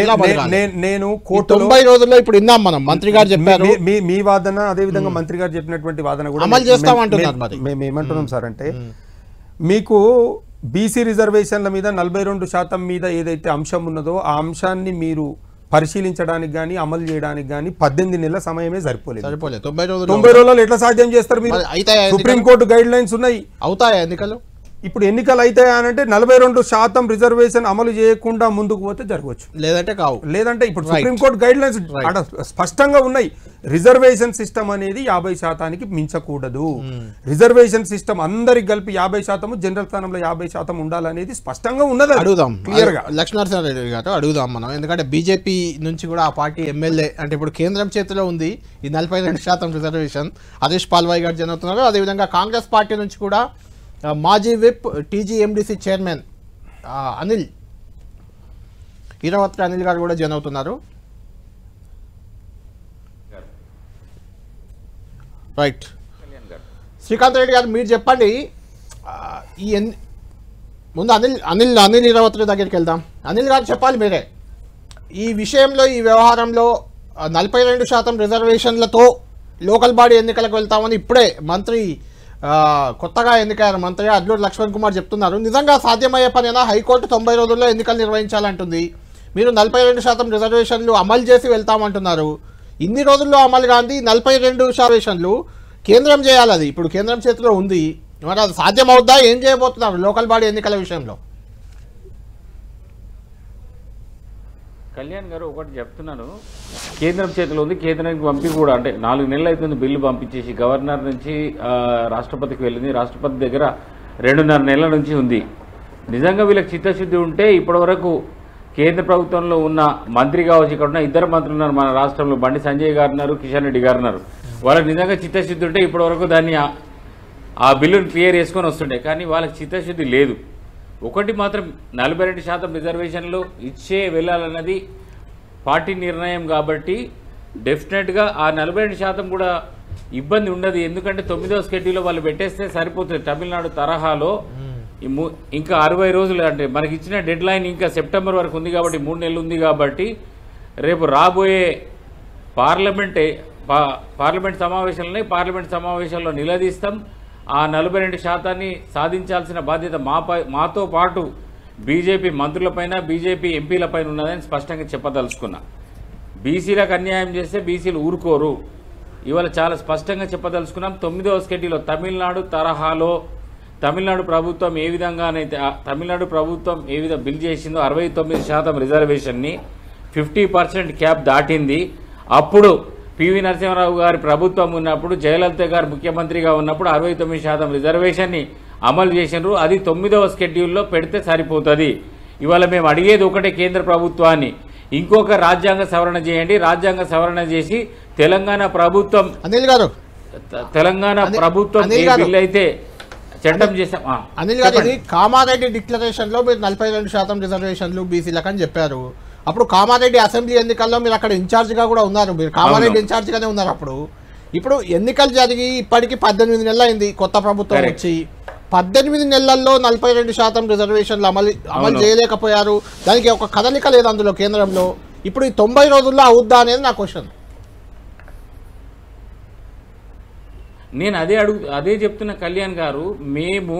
[SPEAKER 5] నేను
[SPEAKER 1] 90 రోజుల్లో ఇప్పుడు విన్నాం మనం, మంత్రి గారు చెప్పారు.
[SPEAKER 5] మీ వాదన అదే విధంగా మంత్రి గారు చెప్పినటువంటి వాదన కూడా
[SPEAKER 1] అమలు చేస్తామంటున్నారు. మరి
[SPEAKER 5] మేము ఏమంటున్నాం సార్ అంటే, మీకు బీసీ రిజర్వేషన్ల మీద 42% మీద ఏదైతే అంశం ఉన్నదో ఆ అంశాన్ని మీరు పరిశీలించడానికి కానీ అమలు చేయడానికి కానీ 18 నెలల సమయమే సరిపోలేదు. 90 రోజుల్లో ఎట్లా సాధ్యం చేస్తారు మీరు? సుప్రీంకోర్టు గైడ్ లైన్స్ ఉన్నాయి.
[SPEAKER 1] అవుతాయా ఎన్నికలు?
[SPEAKER 5] ఇప్పుడు ఎన్నికలు అవుతాయా అంటే 42% రిజర్వేషన్ అమలు చేయకుండా ముందుకు పోతే జరగవచ్చు,
[SPEAKER 1] లేదంటే కావు.
[SPEAKER 5] లేదంటే ఇప్పుడు సుప్రీంకోర్టు గైడ్ లైన్స్ స్పష్టంగా ఉన్నాయి. రిజర్వేషన్ సిస్టమ్ అనేది 50% మించకూడదు. రిజర్వేషన్ సిస్టమ్ అందరికి కలిపి 50%, జనరల్ స్థానంలో 50% ఉండాలనేది స్పష్టంగా ఉన్నది.
[SPEAKER 1] అడుగుదాం
[SPEAKER 5] క్లియర్ గా
[SPEAKER 1] లక్ష్మీనరసింహారెడ్డి గారు అడుగుదాం మనం. ఎందుకంటే బీజేపీ నుంచి కూడా ఆ పార్టీ ఎమ్మెల్యే అంటే ఇప్పుడు కేంద్రం చేతిలో ఉంది ఈ 42% రిజర్వేషన్. హరీష్ పాల్వాయి గారు జన్ అవుతున్నారు. అదేవిధంగా కాంగ్రెస్ పార్టీ నుంచి కూడా మాజీ whip TGMDC chairman Anil ఈరావత్రి Anil గారు కూడా జన్ అవుతున్నారు. రైట్, శ్రీకాంత్ రెడ్డి గారు మీరు చెప్పండి. ఈ ముందు అనిల్ ఈరావత్రి దగ్గరికి వెళ్దాం. అనిల్ గారు చెప్పాలి మీరే ఈ విషయంలో, ఈ వ్యవహారంలో 42% రిజర్వేషన్లతో లోకల్ బాడీ ఎన్నికలకు వెళ్తామని ఇప్పుడే మంత్రి కొత్తగా ఎన్నికైన మంత్రి అడ్లూరు లక్ష్మణ్ కుమార్ చెప్తున్నారు. నిజంగా సాధ్యమయ్యే పనేనా? హైకోర్టు 90 రోజుల్లో ఎన్నికలు నిర్వహించాలంటుంది. మీరు 42% రిజర్వేషన్లు అమలు చేసి వెళ్తామంటున్నారు. ఇన్ని రోజుల్లో అమలు కాంది 42 రిజర్వేషన్లు కేంద్రం చేయాలి. అది ఇప్పుడు కేంద్రం చేతిలో ఉంది. మరి అది సాధ్యమవుద్దా? ఏం చేయబోతున్నారు లోకల్ బాడీ ఎన్నికల విషయంలో?
[SPEAKER 6] కళ్యాణ్ గారు ఒకటి చెప్తున్నాను, కేంద్రం చేతిలో ఉంది. కేంద్రానికి పంపి కూడా అంటే 4 నెలలు అవుతుంది బిల్లు పంపించేసి. గవర్నర్ నుంచి రాష్ట్రపతికి వెళ్ళింది. రాష్ట్రపతి దగ్గర 2.5 నెలల నుంచి ఉంది. నిజంగా వీళ్ళకి చిత్తశుద్ధి ఉంటే ఇప్పటివరకు కేంద్ర ప్రభుత్వంలో ఉన్న మంత్రి కావచ్చు, ఇక్కడ ఉన్న 2 మంత్రులు ఉన్నారు మన రాష్ట్రంలో, బండి సంజయ్ గారు ఉన్నారు, కిషన్ రెడ్డి గారు ఉన్నారు. వాళ్ళకి నిజంగా చిత్తశుద్ధి ఉంటే ఇప్పటివరకు దాన్ని ఆ బిల్లును క్లియర్ చేసుకొని వస్తుండే. కానీ వాళ్ళకి చిత్తశుద్ధి లేదు. ఒకటి మాత్రం 42% రిజర్వేషన్లు ఇచ్చే వెళ్ళాలన్నది పార్టీ నిర్ణయం కాబట్టి డెఫినెట్గా ఆ 42% కూడా ఇబ్బంది ఉండదు. ఎందుకంటే 9వ షెడ్యూల్లో వాళ్ళు పెట్టేస్తే సరిపోతుంది. తమిళనాడు తరహాలో ఇంకా 60 రోజులు అంటే మనకి ఇచ్చిన డెడ్ లైన్ ఇంకా సెప్టెంబర్ వరకు ఉంది కాబట్టి 3 నెలలు ఉంది కాబట్టి రేపు రాబోయే పార్లమెంట్ సమావేశాల్లో నిలదీస్తాం. ఆ 42% సాధించాల్సిన బాధ్యత మాతో పాటు బీజేపీ మంత్రులపైన, బీజేపీ ఎంపీలపైన ఉన్నదని స్పష్టంగా చెప్పదలుచుకున్నా. బీసీలకు అన్యాయం చేస్తే బీసీలు ఊరుకోరు. ఇవాళ చాలా స్పష్టంగా చెప్పదలుచుకున్నాం. 9వ షెడ్యూల్లో తమిళనాడు తరహాలో తమిళనాడు ప్రభుత్వం ఏ విధంగానైతే బిల్ చేసిందో 69% రిజర్వేషన్ని 50% క్యాప్ దాటింది. అప్పుడు పివి నరసింహారావు గారి ప్రభుత్వం ఉన్నప్పుడు, జయలలిత గారు ముఖ్యమంత్రిగా ఉన్నప్పుడు 69% రిజర్వేషన్ని అమలు చేసినారు. అది 9వ షెడ్యూల్లో పెడితే సరిపోతుంది. ఇవాళ మేము అడిగేది ఒకటే కేంద్ర ప్రభుత్వాన్ని, ఇంకొక రాజ్యాంగ సవరణ చేయండి. రాజ్యాంగ సవరణ చేసి తెలంగాణ ప్రభుత్వం బిల్ అయితే చట్టం చేసాం.
[SPEAKER 1] అనిల్ గారు, ఇది కామారెడ్డి డిక్లరేషన్ లో మీరు 42% రిజర్వేషన్లు బీసీలకు అని చెప్పారు. అప్పుడు కామారెడ్డి అసెంబ్లీ ఎన్నికల్లో మీరు అక్కడ ఇన్ఛార్జ్ గా కూడా ఉన్నారు. మీరు కామారెడ్డి ఇన్ఛార్జ్ గానే ఉన్నారు అప్పుడు. ఇప్పుడు ఎన్నికలు జరిగి ఇప్పటికి 18 నెలలు అయింది కొత్త ప్రభుత్వం వచ్చి. 18 నెలల్లో 42% రిజర్వేషన్లు అమలు చేయలేకపోయారు. దానికి ఒక కదలిక లేదు అందులో కేంద్రంలో. ఇప్పుడు ఈ 90 రోజుల్లో అవుద్దా అనేది నా క్వశ్చన్.
[SPEAKER 6] నేను అదే చెప్తున్న కళ్యాణ్ గారు, మేము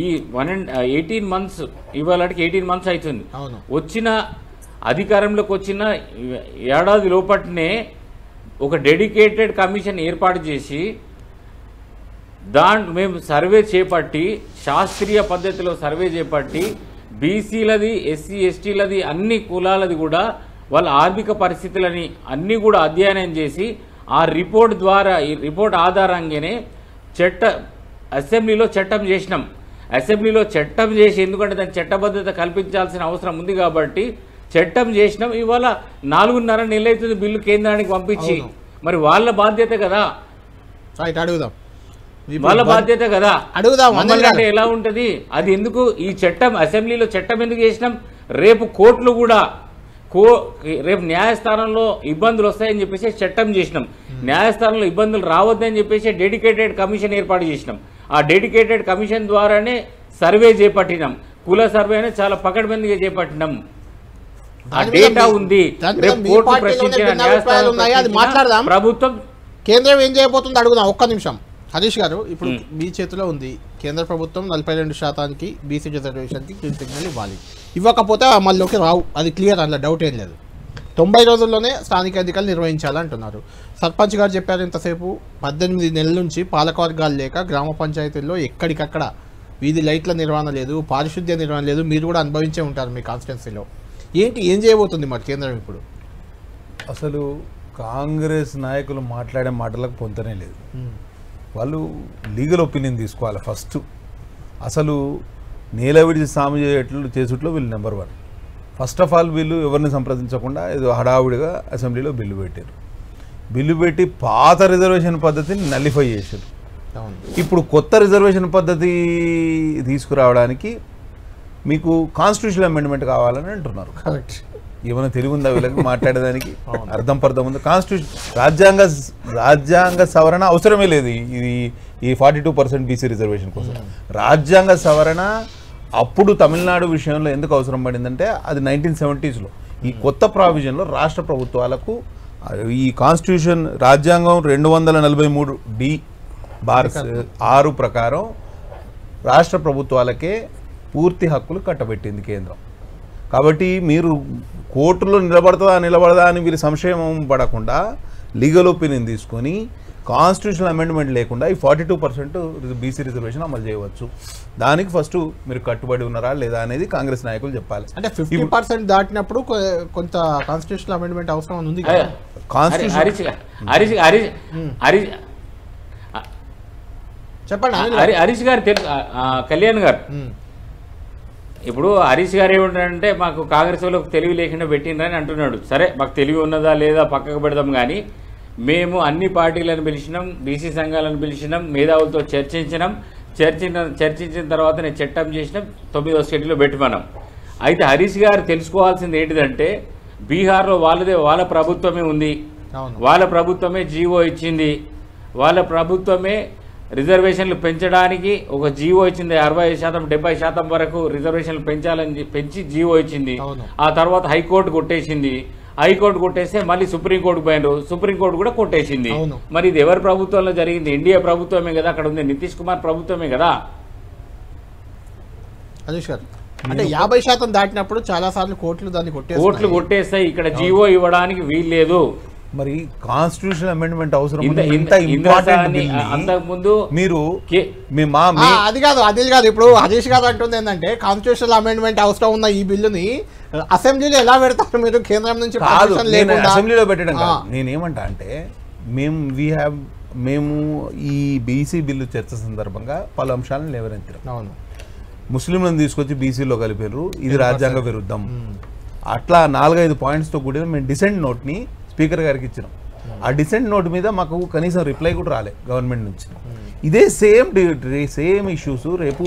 [SPEAKER 6] ఈ 18 మంత్స్ ఇవాళకి 18 మంత్స్ అవుతుంది. వచ్చిన అధికారంలోకి వచ్చిన ఏడాది లోపట్నే ఒక డెడికేటెడ్ కమిషన్ ఏర్పాటు చేసి మేము సర్వే చేపట్టి, శాస్త్రీయ పద్ధతిలో సర్వే చేపట్టి బీసీలది, ఎస్సీ ఎస్టీలది, అన్ని కులాలది కూడా వాళ్ళ ఆర్థిక పరిస్థితులని అన్నీ కూడా అధ్యయనం చేసి ఆ రిపోర్ట్ ద్వారా, ఈ రిపోర్ట్ ఆధారంగానే అసెంబ్లీలో చట్టం చేసినాం. అసెంబ్లీలో చట్టం చేసి, ఎందుకంటే దానికి చట్టబద్ధత కల్పించాల్సిన అవసరం ఉంది కాబట్టి చట్టం చేసినాం. ఇవాళ 4.5 నెలలు అవుతుంది బిల్లు కేంద్రానికి పంపించి. మరి వాళ్ళ బాధ్యత కదా, వాళ్ళ బాధ్యత కదా. అంటే ఎలా ఉంటది అది? ఎందుకు ఈ చట్టం అసెంబ్లీలో చట్టం ఎందుకు చేసినాం? రేపు కోర్టులు కూడా రేపు న్యాయస్థానంలో ఇబ్బందులు వస్తాయని చెప్పేసి చట్టం చేసినాం. న్యాయస్థానంలో ఇబ్బందులు రావద్దని చెప్పేసి డెడికేటెడ్ కమిషన్ ఏర్పాటు చేసినాం. ఆ డెడికేటెడ్ కమిషన్ ద్వారానే సర్వే చేపట్టినాం. కుల సర్వేనే చాలా పకడ్బందీగా చేపట్టినాం. ఆ డేటా ఉంది. రేపు కోర్టు ప్రశ్నించిన ప్రభుత్వం
[SPEAKER 1] కేంద్రం ఏం చేయబోతుంది అడుగుదాం. ఒక్క నిమిషం హరీష్ గారు, ఇప్పుడు మీ చేతిలో ఉంది కేంద్ర ప్రభుత్వం 42% బీసీ రిజర్వేషన్కి గ్రీన్ సిగ్నల్ ఇవ్వాలి. ఇవ్వకపోతే అమల్లోకి రావు, అది క్లియర్, అందులో డౌట్ ఏం లేదు. 90 రోజుల్లోనే స్థానిక ఎన్నికలు నిర్వహించాలంటున్నారు. సర్పంచ్ గారు చెప్పారు ఇంతసేపు 18 నెలల నుంచి పాలకవర్గాలు లేక గ్రామ పంచాయతీల్లో ఎక్కడికక్కడ వీధి లైట్ల నిర్వహణ లేదు, పారిశుద్ధ్య నిర్వహణ లేదు. మీరు కూడా అనుభవించే ఉంటారు మీ కాన్స్టిట్యున్సీలో. ఏం చేయబోతుంది మరి కేంద్రం ఇప్పుడు?
[SPEAKER 7] అసలు కాంగ్రెస్ నాయకులు మాట్లాడే మాటలకు పొంతనే లేదు. వాళ్ళు లీగల్ ఒపీనియన్ తీసుకోవాలి ఫస్ట్. అసలు నేల విడిచి సాము చేసుట్లో వీళ్ళు నెంబర్ 1. ఫస్ట్ ఆఫ్ ఆల్ వీళ్ళు ఎవరిని సంప్రదించకుండా ఏదో హడావుడిగా అసెంబ్లీలో బిల్లు పెట్టారు. బిల్లు పెట్టి పాత రిజర్వేషన్ పద్ధతిని నల్లిఫై చేశారు. ఇప్పుడు కొత్త రిజర్వేషన్ పద్ధతి తీసుకురావడానికి మీకు కాన్స్టిట్యూషనల్ అమెండ్మెంట్ కావాలని అంటున్నారు.
[SPEAKER 1] కరెక్ట్.
[SPEAKER 7] ఏమైనా తెలివి ఉందా వీళ్ళకి మాట్లాడేదానికి? అర్థం ఉంది. కాన్స్టిట్యూషన్ రాజ్యాంగ సవరణ అవసరమే లేదు ఈ 42% బీసీ రిజర్వేషన్ కోసం. రాజ్యాంగ సవరణ అప్పుడు తమిళనాడు విషయంలో ఎందుకు అవసరం పడిందంటే అది 1970s. ఈ కొత్త ప్రావిజన్లో రాష్ట్ర ప్రభుత్వాలకు ఈ కాన్స్టిట్యూషన్ రాజ్యాంగం 243D(6) ప్రకారం రాష్ట్ర ప్రభుత్వాలకే పూర్తి హక్కులు కట్టబెట్టింది కేంద్రం. కాబట్టి మీరు కోర్టులో నిలబడదా అని మీరు సంశయం పడకుండా లీగల్ ఒపీనియన్ తీసుకొని కాన్స్టిట్యూషనల్ అమెండ్మెంట్ లేకుండా ఈ 42% బీసీ రిజర్వేషన్ అమలు చేయవచ్చు. దానికి ఫస్ట్ మీరు కట్టుబడి ఉన్నారా లేదా అనేది కాంగ్రెస్ నాయకులు చెప్పాలి.
[SPEAKER 1] అంటే 50% దాటినప్పుడు కొంత కాన్స్టిట్యూషనల్ అమెండ్మెంట్ అవసరం ఉంది. చెప్పండి
[SPEAKER 6] హరీష్ గారు, కళ్యాణ్ గారు, ఇప్పుడు హరీష్ గారు ఏమంటారంటే మాకు కాంగ్రెస్ వాళ్ళకు తెలివి లేకుండా పెట్టిండ్రని అంటున్నాడు. సరే, మాకు తెలివి ఉన్నదా లేదా పక్కకు పెడదాం, కానీ మేము అన్ని పార్టీలను పిలిచినాం, బీసీ సంఘాలను పిలిచినాం, మేధావులతో చర్చించిన తర్వాత నేను చట్టం చేసినాం, 9వ షెడ్యూల్లో పెట్టమన్నాం. అయితే హరీష్ గారు తెలుసుకోవాల్సింది ఏంటిదంటే బీహార్లో వాళ్ళ ప్రభుత్వమే ఉంది, వాళ్ళ ప్రభుత్వమే జీవో ఇచ్చింది, వాళ్ళ ప్రభుత్వమే రిజర్వేషన్లు పెంచడానికి ఒక జీవో ఇచ్చింది. 60% 70% వరకు రిజర్వేషన్లు పెంచి జీవో ఇచ్చింది. ఆ తర్వాత హైకోర్టు కొట్టేసింది. హైకోర్టు కొట్టేస్తే మళ్ళీ సుప్రీంకోర్టుకు పోయినారు, సుప్రీంకోర్టు కూడా కొట్టేసింది. మరి ఇది ఎవరి ప్రభుత్వంలో జరిగింది? ఎన్డీఏ ప్రభుత్వమే కదా, అక్కడ ఉంది నితీష్ కుమార్ ప్రభుత్వమే కదా.
[SPEAKER 1] హరీష్ గారు, అంటే 50% దాటినప్పుడు చాలా సార్లు కోర్టులు దాన్ని
[SPEAKER 6] కొట్టేస్తాయి. ఇక్కడ జీవో ఇవ్వడానికి వీల్లేదు.
[SPEAKER 7] మరి కాన్స్టిట్యూషన్ అమెండ్మెంట్ అవసరం.
[SPEAKER 6] అంతకుముందు
[SPEAKER 7] మీరు
[SPEAKER 1] అది కాదు ఇప్పుడు హరీష్ గారు అంటుంది ఏంటంటే కాన్స్టిట్యూషనల్ అమెండ్మెంట్ అవసరం ఉన్న ఈ బిల్లుని అసెంబ్లీలో ఎలా పెడతారు మీరు? కేంద్రం నుంచి
[SPEAKER 7] అసెంబ్లీలో పెట్టడం కాదు. నేనేమంటా అంటే మేము ఈ బీసీ బిల్లు చర్చ సందర్భంగా పలు అంశాలను లేవనెత్తాం.
[SPEAKER 1] అవును,
[SPEAKER 7] ముస్లింలను తీసుకొచ్చి బీసీలో కలిపారు, ఇది రాజ్యాంగ విరుద్ధం. అట్లా 4-5 పాయింట్స్తో కూడిన మేము డిసెంట్ నోట్ని స్పీకర్ గారికి ఇచ్చినాం. ఆ డిసెంట్ నోట్ మీద మాకు కనీసం రిప్లై కూడా రాలే గవర్నమెంట్ నుంచి. ఇదే సేమ్ ఇష్యూస్ రేపు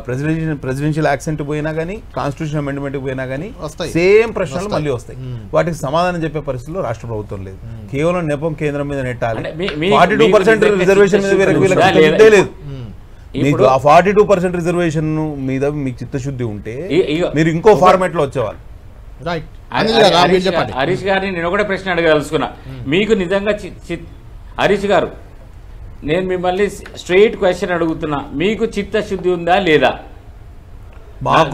[SPEAKER 7] ప్రెసిడెన్షియల్ యాక్సెంట్ పోయినా కానీ, కాన్స్టిట్యూషన్ అమెండ్మెంట్ పోయినా కానీ సేమ్ ప్రశ్నలు మళ్ళీ వస్తాయి. వాటికి సమాధానం చెప్పే పరిస్థితిలో రాష్ట్ర ప్రభుత్వం లేదు. కేవలం నెపం కేంద్రం మీద నెట్టాలి. 42% రిజర్వేషన్ మీద లేదు. మీకు ఆ 42% రిజర్వేషన్ మీద మీకు చిత్తశుద్ధి ఉంటే మీరు ఇంకో ఫార్మాట్ లో వచ్చేవాళ్ళు.
[SPEAKER 6] హరీష్ గారిని నేను ఒకటే ప్రశ్న అడగదలుచుకున్నా. మీకు నిజంగా హరీష్ గారు, నేను మిమ్మల్ని స్ట్రైట్ క్వశ్చన్ అడుగుతున్నా, మీకు చిత్తశుద్ధి ఉందా లేదా?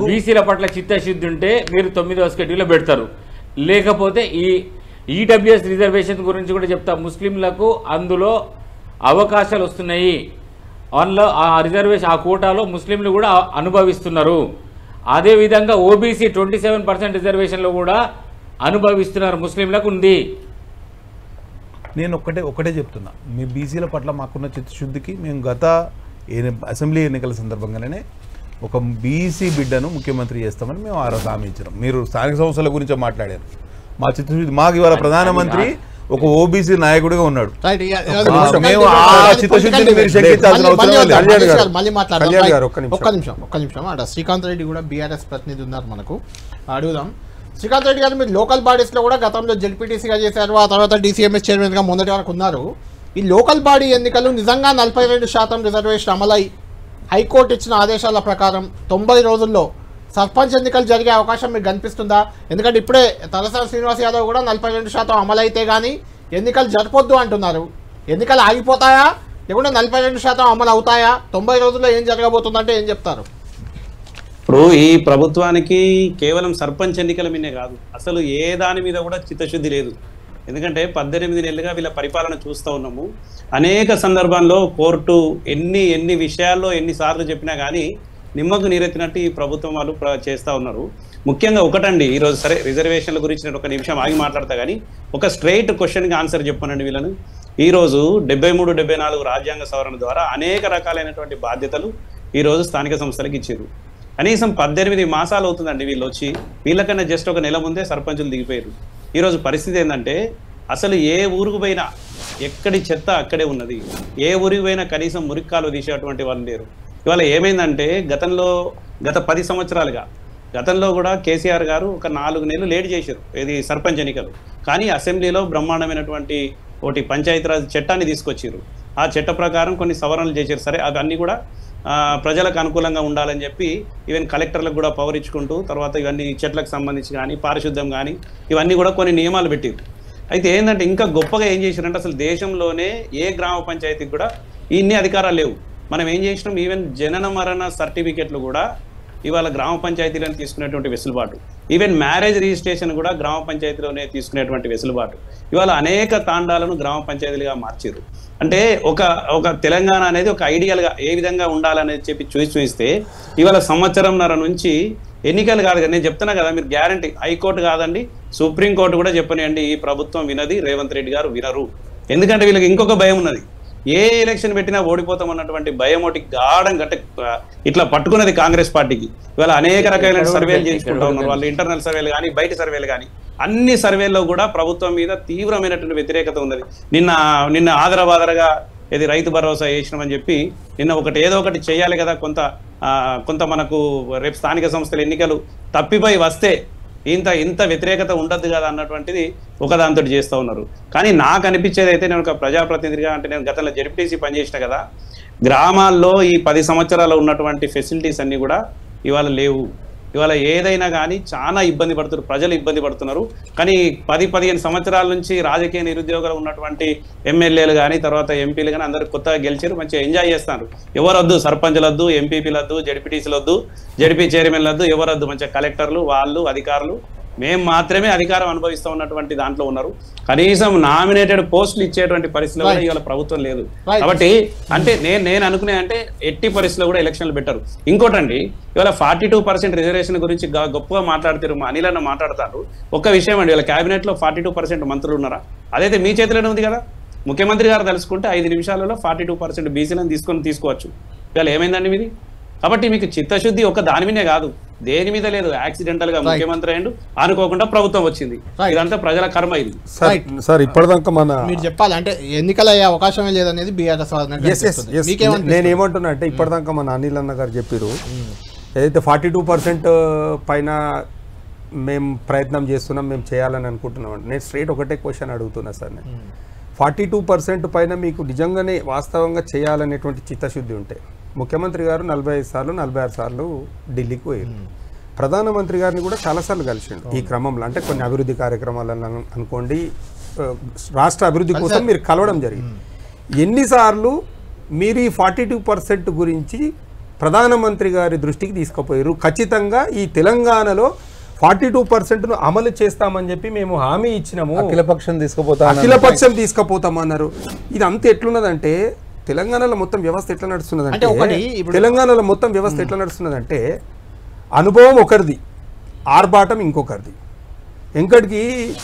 [SPEAKER 6] బీసీల పట్ల చిత్తశుద్ధి ఉంటే మీరు 9వ షెడ్యూల్లో పెడతారు. లేకపోతే ఈ ఈడబ్ల్యూఎస్ రిజర్వేషన్ గురించి కూడా చెప్తా. ముస్లింలకు అందులో అవకాశాలు వస్తున్నాయి, అందులో ఆ రిజర్వేషన్ ఆ కోటాలో ముస్లింలు కూడా అనుభవిస్తున్నారు. అదేవిధంగా ఓబీసీ 27% రిజర్వేషన్లో కూడా అనుభవిస్తున్నారు, ముస్లింలకు ఉంది.
[SPEAKER 7] నేను ఒకటే చెప్తున్నా, మీ బీసీల పట్ల మాకున్న చిత్తశుద్ధికి మేము గత అసెంబ్లీ ఎన్నికల సందర్భంగానే ఒక బీసీ బిడ్డను ముఖ్యమంత్రి చేస్తామని మేము హామీ ఇచ్చినాం. మీరు స్థానిక సంస్థల గురించి మాట్లాడారు. మా చిత్తశుద్ధి మాకు ఇవాళ ప్రధానమంత్రి ఒక ఓబీసీ నాయకుడిగా ఉన్నాడు.
[SPEAKER 1] ఒక్క నిమిషం శ్రీకాంత్ రెడ్డి కూడా బీఆర్ఎస్ ప్రతినిధి ఉన్నారు మనకు, అడుగుదాం. శ్రీకాంత్ రెడ్డి గారు మీరు లోకల్ బాడీస్లో కూడా గతంలో జెడ్పీటీసీగా చేశారు, ఆ తర్వాత డీసీఎంఎస్ చైర్మన్గా మొదటి వరకు ఉన్నారు. ఈ లోకల్ బాడీ ఎన్నికలు నిజంగా 42% రిజర్వేషన్ అమలై హైకోర్టు ఇచ్చిన ఆదేశాల ప్రకారం 90 రోజుల్లో సర్పంచ్ ఎన్నికలు జరిగే అవకాశం మీకు కనిపిస్తుందా? ఎందుకంటే ఇప్పుడే తలసాని శ్రీనివాస్ యాదవ్ కూడా 42% అమలైతే కానీ ఎన్నికలు జరపొద్దు అంటున్నారు. ఎన్నికలు ఆగిపోతాయా లేకుంటే 42% అమలు అవుతాయా? 90 రోజుల్లో ఏం జరగబోతుందంటే ఏం చెప్తారు?
[SPEAKER 8] ఇప్పుడు ఈ ప్రభుత్వానికి కేవలం సర్పంచ్ ఎన్నికల మీదే కాదు, అసలు ఏ దాని మీద కూడా చిత్తశుద్ధి లేదు. ఎందుకంటే 18 నెలలుగా వీళ్ళ పరిపాలన చూస్తూ ఉన్నాము. అనేక సందర్భాల్లో కోర్టు ఎన్ని విషయాల్లో ఎన్నిసార్లు చెప్పినా కానీ నిమ్మకు నీరెత్తినట్టు ఈ ప్రభుత్వం వాళ్ళు చేస్తూ ఉన్నారు. ముఖ్యంగా ఒకటండి, ఈరోజు సరే రిజర్వేషన్ల గురించి నేను ఒక నిమిషం ఆగి మాట్లాడతా కానీ ఒక స్ట్రైట్ క్వశ్చన్కి ఆన్సర్ చెప్పానండి వీళ్ళను. ఈరోజు 73, 74 రాజ్యాంగ సవరణ ద్వారా అనేక రకాలైనటువంటి బాధ్యతలు ఈరోజు స్థానిక సంస్థలకు ఇచ్చారు. కనీసం 18 మాసాలు అవుతుందండి వీళ్ళు వచ్చి, వీళ్ళకన్నా జస్ట్ ఒక నెల ముందే సర్పంచులు దిగిపోయారు. ఈరోజు పరిస్థితి ఏంటంటే అసలు ఏ ఊరికి పోయినా ఎక్కడి చెత్త అక్కడే ఉన్నది, ఏ ఊరికి పోయినా కనీసం మురిక్కాలు తీసేటువంటి వాళ్ళు లేరు. ఇవాళ ఏమైందంటే గత 10 సంవత్సరాలుగా గతంలో కూడా కేసీఆర్ గారు ఒక 4 నెలలు లేట్ చేశారు ఇది సర్పంచ్ ఎన్నికలు. కానీ అసెంబ్లీలో బ్రహ్మాండమైనటువంటి ఒకటి పంచాయతీరాజ్ చట్టాన్ని తీసుకొచ్చారు. ఆ చట్ట ప్రకారం కొన్ని సవరణలు చేశారు. సరే అవన్నీ కూడా ప్రజలకు అనుకూలంగా ఉండాలని చెప్పి ఈవెన్ కలెక్టర్లకు కూడా పవర్ ఇచ్చుకుంటూ తర్వాత ఇవన్నీ చెట్లకు సంబంధించి కానీ పారిశుద్ధ్యం కానీ ఇవన్నీ కూడా కొన్ని నియమాలు పెట్టారు. అయితే ఏంటంటే ఇంకా గొప్పగా ఏం చేశారంటే అసలు దేశంలోనే ఏ గ్రామ పంచాయతీకి కూడా ఇన్ని అధికారాలు లేవు. మనం ఏం చేసినాం, ఈవెన్ జనన మరణ సర్టిఫికెట్లు కూడా ఇవాళ గ్రామ పంచాయతీలను తీసుకునేటువంటి వెసులుబాటు, ఈవెన్ మ్యారేజ్ రిజిస్ట్రేషన్ కూడా గ్రామ పంచాయతీలోనే తీసుకునేటువంటి వెసులుబాటు ఇవాళ అనేక తాండాలను గ్రామ పంచాయతీలుగా మార్చారు. అంటే ఒక తెలంగాణ అనేది ఒక ఐడియల్గా ఏ విధంగా ఉండాలనేది చెప్పి చూపిస్తే ఇవాళ సంవత్సరంన్నర నుంచి ఎన్నికలు కాదు కదా, నేను చెప్తున్నా కదా, మీరు గ్యారంటీ హైకోర్టు కాదండి సుప్రీంకోర్టు కూడా చెప్పనియండి ఈ ప్రభుత్వం వినది, రేవంత్ రెడ్డి గారు వినరు. ఎందుకంటే వీళ్ళకి ఇంకొక భయం ఉన్నది, ఏ ఎలక్షన్ పెట్టినా ఓడిపోతాం అన్నటువంటి భయం ఒకటి గాఢం గట్ట ఇట్లా పట్టుకున్నది కాంగ్రెస్ పార్టీకి. ఇవాళ అనేక రకాలైన సర్వేలు చేసుకుంటా ఉన్నారు వాళ్ళు, ఇంటర్నల్ సర్వేలు కానీ బయట సర్వేలు కానీ అన్ని సర్వేల్లో కూడా ప్రభుత్వం మీద తీవ్రమైనటువంటి వ్యతిరేకత ఉన్నది. నిన్న ఆదరబాదరగా ఇది రైతు భరోసా వేసినామని చెప్పి నిన్న ఏదో ఒకటి చేయాలి కదా, కొంత మనకు రేపు స్థానిక సంస్థల ఎన్నికలు తప్పిపోయి వస్తే ఇంత వ్యతిరేకత ఉండద్దు కదా అన్నటువంటిది ఒకదాంతో చేస్తూ ఉన్నారు. కానీ నాకు అనిపించేది అయితే నేను ఒక ప్రజాప్రతినిధిగా అంటే నేను గతంలో జెడ్పీటీసీ పనిచేసిన కదా, గ్రామాల్లో ఈ 10 సంవత్సరాలు ఉన్నటువంటి ఫెసిలిటీస్ అన్నీ కూడా ఇవాళ లేవు. ఇవాళ ఏదైనా కానీ చాలా ఇబ్బంది పడుతున్నారు, ప్రజలు ఇబ్బంది పడుతున్నారు. కానీ 10-15 సంవత్సరాల నుంచి రాజకీయ నిరుద్యోగులు ఉన్నటువంటి ఎమ్మెల్యేలు కానీ తర్వాత ఎంపీలు కానీ అందరూ కొత్తగా గెలిచారు, మంచిగా ఎంజాయ్ చేస్తున్నారు. ఎవరొద్దు సర్పంచ్లు వద్దు, ఎంపీపీలు వద్దు, జెడ్పీటీసీలు వద్దు, జెడ్పీ చైర్మన్లు వద్దు, ఎవరొద్దు, మంచిగా కలెక్టర్లు వాళ్ళు అధికారులు మేము మాత్రమే అధికారం అనుభవిస్తూ ఉన్నటువంటి దాంట్లో ఉన్నారు. కనీసం నామినేటెడ్ పోస్టులు ఇచ్చేటువంటి పరిస్థితులు కూడా ఇవాళ ప్రభుత్వం లేదు. కాబట్టి అంటే నేను అనుకునే అంటే ఎట్టి పరిస్థితుల్లో కూడా ఎలక్షన్లు పెట్టరు. ఇంకోటండి, ఇవాళ 42% రిజర్వేషన్ గురించి గొప్పగా మాట్లాడుతారు, మా అనిల్ అన్న మాట్లాడతారు. ఒక్క విషయం అండి, ఇవాళ క్యాబినెట్లో 42% మంత్రులు ఉన్నారా? అదైతే మీ చేతిలోనే ఉంది కదా. ముఖ్యమంత్రి గారు తలుసుకుంటే 5 నిమిషాలలో 42% బీసీలను తీసుకోవచ్చు. ఇవాళ ఏమైందండి మీది? కాబట్టి మీకు చిత్తశుద్ధి ఒక దాని మీదే కాదు, దేని మీద లేదు. యాక్సిడెంటల్ గా ముఖ్యమంత్రి అయ్యిండు, అనుకోకుండా ప్రభుత్వం వచ్చింది, ఇదంతా ప్రజల కర్మ. ఇది
[SPEAKER 5] సార్ ఇప్పటిదాకా
[SPEAKER 1] మీరు చెప్పాలంటే ఎన్నికలు అయ్యే అవకాశమే లేదనేది బీఆర్ఎస్
[SPEAKER 5] నేను ఏమంటున్నా అంటే ఇప్పటిదాకా మన అనిల్ అన్న గారు చెప్పారు ఏదైతే 42% పైన మేము ప్రయత్నం చేస్తున్నాం, మేము చేయాలని అనుకుంటున్నాం అంటే నేను స్ట్రైట్ ఒకటే క్వశ్చన్ అడుగుతున్నా సార్. నేను 42% పైన మీకు నిజంగానే వాస్తవంగా చేయాలనేటువంటి చిత్తశుద్ధి ఉంటే ముఖ్యమంత్రి గారు 45 సార్లు 46 సార్లు ఢిల్లీకి పోయారు. ప్రధానమంత్రి గారిని కూడా చాలాసార్లు కలిసిండు ఈ క్రమంలో. అంటే కొన్ని అభివృద్ధి కార్యక్రమాలను అనుకోండి, రాష్ట్ర అభివృద్ధి కోసం మీరు కలవడం జరిగింది. ఎన్నిసార్లు మీరు ఈ 42% గురించి ప్రధానమంత్రి గారి దృష్టికి తీసుకుపోయారు? ఖచ్చితంగా ఈ తెలంగాణలో 42%ను అమలు చేస్తామని చెప్పి మేము హామీ ఇచ్చినాము, అఖిలపక్షం తీసుకుపోతామన్నారు. ఇది అంత ఎట్లున్నదంటే తెలంగాణలో మొత్తం వ్యవస్థ ఎట్లా నడుస్తున్నదంటే అనుభవం ఒకరిది, ఆర్భాటం ఇంకొకరిది. ఇంకటికి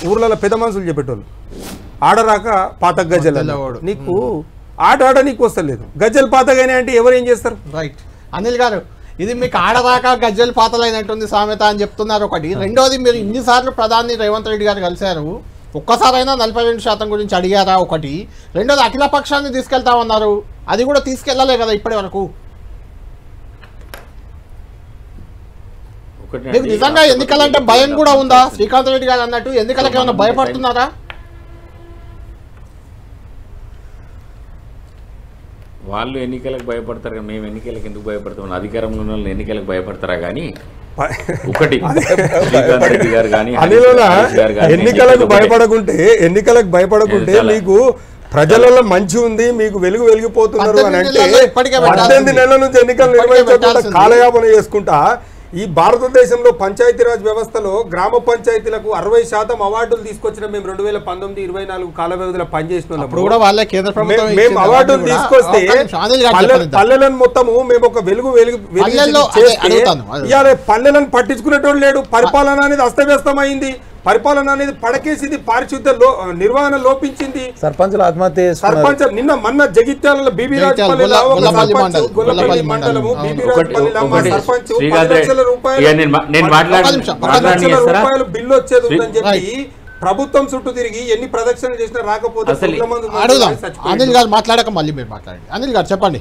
[SPEAKER 5] ఊర్లలో పెద్ద మనుషులు చెప్పేటోళ్ళు ఆడరాక పాత గజ్జలు, నీకు ఆడ నీకు వస్తలేదు, గజ్జలు పాతగానే అంటే ఎవరు ఏం చేస్తారు?
[SPEAKER 1] రైట్ అనిల్ గారు, ఇది మీకు ఆడదాకా గజ్జలు పాతలైనట్టుంది సామెత అని చెప్తున్నారు ఒకటి. రెండోది, మీరు ఇన్నిసార్లు ప్రధాని రేవంత్ రెడ్డి గారు కలిశారు, ఒక్కసారైనా 42% గురించి అడిగారా? ఒకటి. రెండోది, అఖిల పక్షాన్ని తీసుకెళ్తామన్నారు, అది కూడా తీసుకెళ్లలే కదా ఇప్పటి వరకు. మీకు నిజంగా ఎన్నికలంటే భయం కూడా ఉందా? శ్రీకాంత్ రెడ్డి గారు అన్నట్టు ఎన్నికలకు ఏమైనా భయపడుతున్నారా?
[SPEAKER 6] వాళ్ళు ఎన్నికలకు భయపడతారు కానీ మేము ఎన్నికలకు ఎందుకు భయపడతాం? అధికారంలో ఉన్న వాళ్ళు ఎన్నికలకు భయపడతారా? కానీ ఒకటి శ్రీకాంత్ రెడ్డి గారు కానీ
[SPEAKER 5] ఎన్నికలకు భయపడకుంటే మీకు ప్రజలలో మంచి ఉంది, మీకు వెలిగిపోతున్నారు అని అంటే 18 నెలల నుంచి ఎన్నికలు నిర్వహించకుండా కాలయాపన చేసుకుంటా ఈ భారతదేశంలో పంచాయతీరాజ్ వ్యవస్థలో గ్రామ పంచాయతీలకు 60% అవార్డులు తీసుకొచ్చిన మేము 2019-24 కాల వ్యవధిలో పనిచేస్తున్నాం. మేము అవార్డులు తీసుకొస్తే పల్లెలను మొత్తము మేము ఒక ఇవాళ పల్లెలను పట్టించుకునేటోళ్ళు లేడు. పరిపాలన అనేది అస్తవ్యస్తమైంది, పరిపాలన అనేది పడకేసింది, పారిశుద్ధ నిర్వహణ లోపించింది.
[SPEAKER 7] సర్పంచులు ఆత్మహత్య
[SPEAKER 5] సర్పంచ్ నిన్న మొన్న జగిత్యాలలో బీబీరాజపల్లిలో గొల్లపల్లి మండలము బీబీరాజపల్లిలో సర్పంచ్ 10 లక్షల రూపాయలు బిల్లు వచ్చేది ఉందని చెప్పి ప్రభుత్వం చుట్టూ తిరిగి ఎన్ని ప్రదక్షిణలు చేసినా రాకపోతే
[SPEAKER 1] అనిల్ గారు మాట్లాడక మళ్ళీ మీరు మాట్లాడండి. అనిల్ గారు చెప్పండి.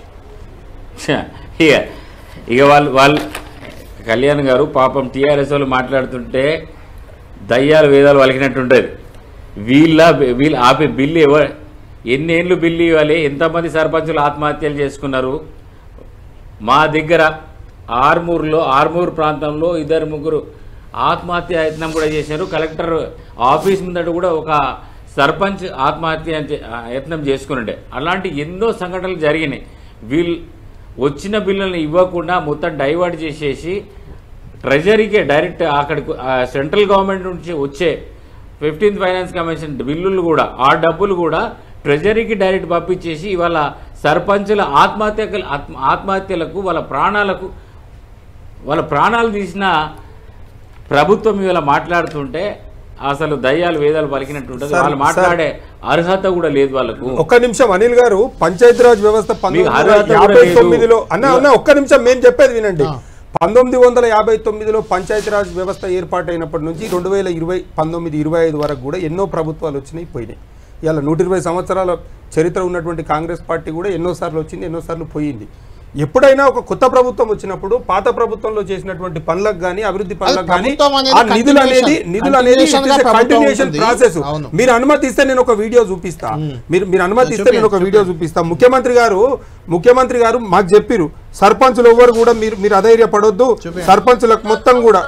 [SPEAKER 6] ఇక వాళ్ళు కళ్యాణ్ గారు పాపం టీఆర్ఎస్ వాళ్ళు మాట్లాడుతుంటే దయ్యాలు వేదాలు వలికినట్టుంటుంది. వీళ్ళు ఆపే బిల్లు ఎన్నేళ్ళు బిల్లు ఇవ్వాలి? ఎంతమంది సర్పంచులు ఆత్మహత్యలు చేసుకున్నారు? మా దగ్గర ఆర్మూరు ప్రాంతంలో 2-3 ఆత్మహత్య యత్నం కూడా చేశారు. కలెక్టర్ ఆఫీస్ ముందట కూడా ఒక సర్పంచ్ ఆత్మహత్య యత్నం చేసుకున్నాడే. అలాంటి ఎన్నో సంఘటనలు జరిగినాయి. వీళ్ళు వచ్చిన బిల్లులను ఇవ్వకుండా మొత్తం డైవర్ట్ చేసేసి ట్రెజరీకే డైరెక్ట్ అక్కడికి సెంట్రల్ గవర్నమెంట్ నుంచి వచ్చే 15th ఫైనాన్స్ కమిషన్ బిల్లులు కూడా ఆ డబ్బులు కూడా ట్రెజరీకి డైరెక్ట్ పంపించేసి ఇవాళ సర్పంచుల ఆత్మహత్యలకు వాళ్ళ ప్రాణాలు తీసిన ప్రభుత్వం ఇవాళ మాట్లాడుతుంటే అసలు దయ్యాలు వేదాలు పలికినట్టుంటది. వాళ్ళు మాట్లాడే అర్హత కూడా లేదు వాళ్ళకు.
[SPEAKER 5] ఒక్క నిమిషం అనిల్ గారు, పంచాయతీరాజ్ వ్యవస్థ 1959లో ఒక్క నిమిషం మేము చెప్పేది వినండి. 1959లో పంచాయతీరాజ్ వ్యవస్థ ఏర్పాటైనప్పటి నుంచి 2020, 1925 వరకు కూడా ఎన్నో ప్రభుత్వాలు వచ్చినాయి, పోయినాయి. ఇలా 120 సంవత్సరాల చరిత్ర ఉన్నటువంటి కాంగ్రెస్ పార్టీ కూడా ఎన్నోసార్లు వచ్చింది, ఎన్నోసార్లు పోయింది. ఎప్పుడైనా ఒక కొత్త ప్రభుత్వం వచ్చినప్పుడు పాత ప్రభుత్వంలో చేసినటువంటి పనులకు కానీ అభివృద్ధి పనులకు కానీ ఆ నిధులు అనేది కంటిన్యూషన్ ప్రాసెస్. మీరు అనుమతిస్తే నేను ఒక వీడియో చూపిస్తా, మీరు అనుమతిస్తే నేను ఒక వీడియో చూపిస్తా. ముఖ్యమంత్రి గారు మాకు చెప్పిరు, సర్పంచులు ఎవ్వరు కూడా మీరు అధైర్యపడొద్దు, సర్పంచులకు మొత్తం కూడా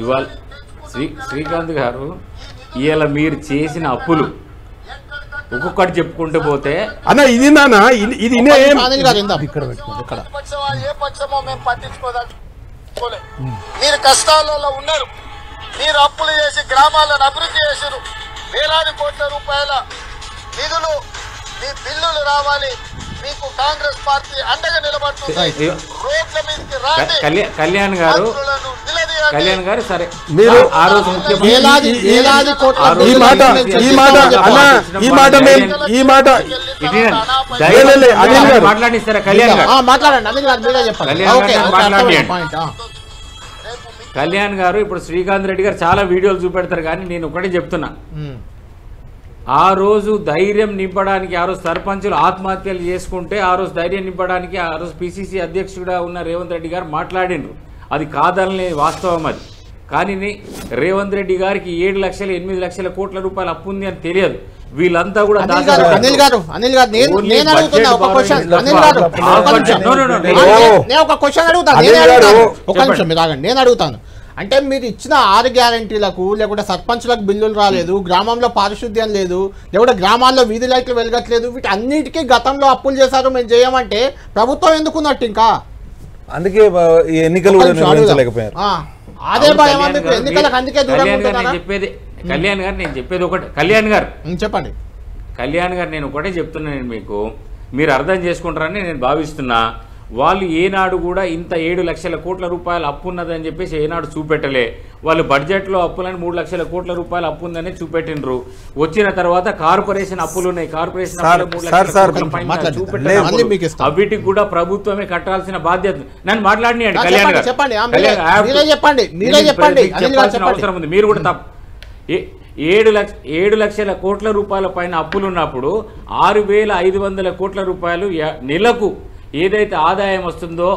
[SPEAKER 6] ఇవాళ శ్రీకాంత్ గారు ఇవాళ మీరు చేసిన అప్పులు ఒక్కొక్కటి చెప్పుకుంటూ పోతే
[SPEAKER 5] అన్న ఇది నానా ఇది
[SPEAKER 9] మీరు కష్టాలలో ఉన్నారు, మీరు అప్పులు చేసి గ్రామాలను అభివృద్ధి చేశారు. వేలాది కోట్ల రూపాయల నిధులు మీ బిల్లులు రావాలి, మీకు కాంగ్రెస్ పార్టీ అండగా నిలబడుతుంది. రోడ్ల మీదకి రాండి
[SPEAKER 6] కళ్యాణ్ గారు సరే
[SPEAKER 5] మీరు
[SPEAKER 6] ఆ రోజు మాట్లాడిస్తారా కళ్యాణ్ గారు? ఇప్పుడు శ్రీకాంత్ రెడ్డి గారు చాలా వీడియోలు చూపెడతారు కానీ నేను ఒకటే చెప్తున్నా, ఆ రోజు ధైర్యం నింపడానికి ఆ రోజు సర్పంచులు ఆత్మహత్యలు చేసుకుంటే ఆ రోజు ధైర్యం నింపడానికి ఆ రోజు పిసిసి అధ్యక్షుడిగా ఉన్న రేవంత్ రెడ్డి గారు మాట్లాడిండ్రు. అది కాదనే వాస్తవం అది. కానీ రేవంత్ రెడ్డి గారికి 7 లక్షల 8 లక్షల కోట్ల రూపాయలు అప్పు ఉంది అని తెలియదు. వీళ్ళంతా కూడా
[SPEAKER 1] నేను అడుగుతాను, అంటే మీరు ఇచ్చిన 6 గ్యారంటీలకు లేకుంటే సర్పంచులకు బిల్లులు రాలేదు, గ్రామంలో పారిశుద్ధ్యం లేదు, లేకుంటే గ్రామాల్లో వీధి లైట్లు వెలగట్లేదు, వీటి అన్నిటికీ గతంలో అప్పులు చేశారు, మేము చేయమంటే ప్రభుత్వం ఎందుకున్నట్టు? ఇంకా
[SPEAKER 7] అందుకే ఎన్నికలు నిర్వహించలేకపోయారు.
[SPEAKER 1] అదే భయం ఎన్నికలకు, అందుకే
[SPEAKER 6] చెప్పేది కళ్యాణ్ గారు, నేను చెప్పేది ఒకటి. కళ్యాణ్ గారు
[SPEAKER 1] చెప్పండి.
[SPEAKER 6] కళ్యాణ్ గారు నేను ఒకటే చెప్తున్నాను మీకు, మీరు అర్థం చేసుకుంటారని నేను భావిస్తున్నా. వాళ్ళు ఏనాడు కూడా ఇంత 7 లక్షల కోట్ల రూపాయలు అప్పు ఉన్నదని చెప్పేసి ఏనాడు చూపెట్టలే. వాళ్ళు బడ్జెట్లో అప్పులని 3 లక్షల కోట్ల రూపాయలు అప్పు ఉందని చూపెట్టిండ్రు. వచ్చిన తర్వాత కార్పొరేషన్ అప్పులు ఉన్నాయి, కార్పొరేషన్ అవిటికి కూడా ప్రభుత్వమే కట్టాల్సిన బాధ్యత. నన్ను మాట్లాడినాయండి కళ్యాణ్ గారు, చెప్పాల్సిన అవసరం ఉంది. మీరు కూడా 7 లక్షల కోట్ల రూపాయల పైన అప్పులున్నప్పుడు 6,500 కోట్ల రూపాయలు నెలకు ఏదైతే ఆదాయం వస్తుందో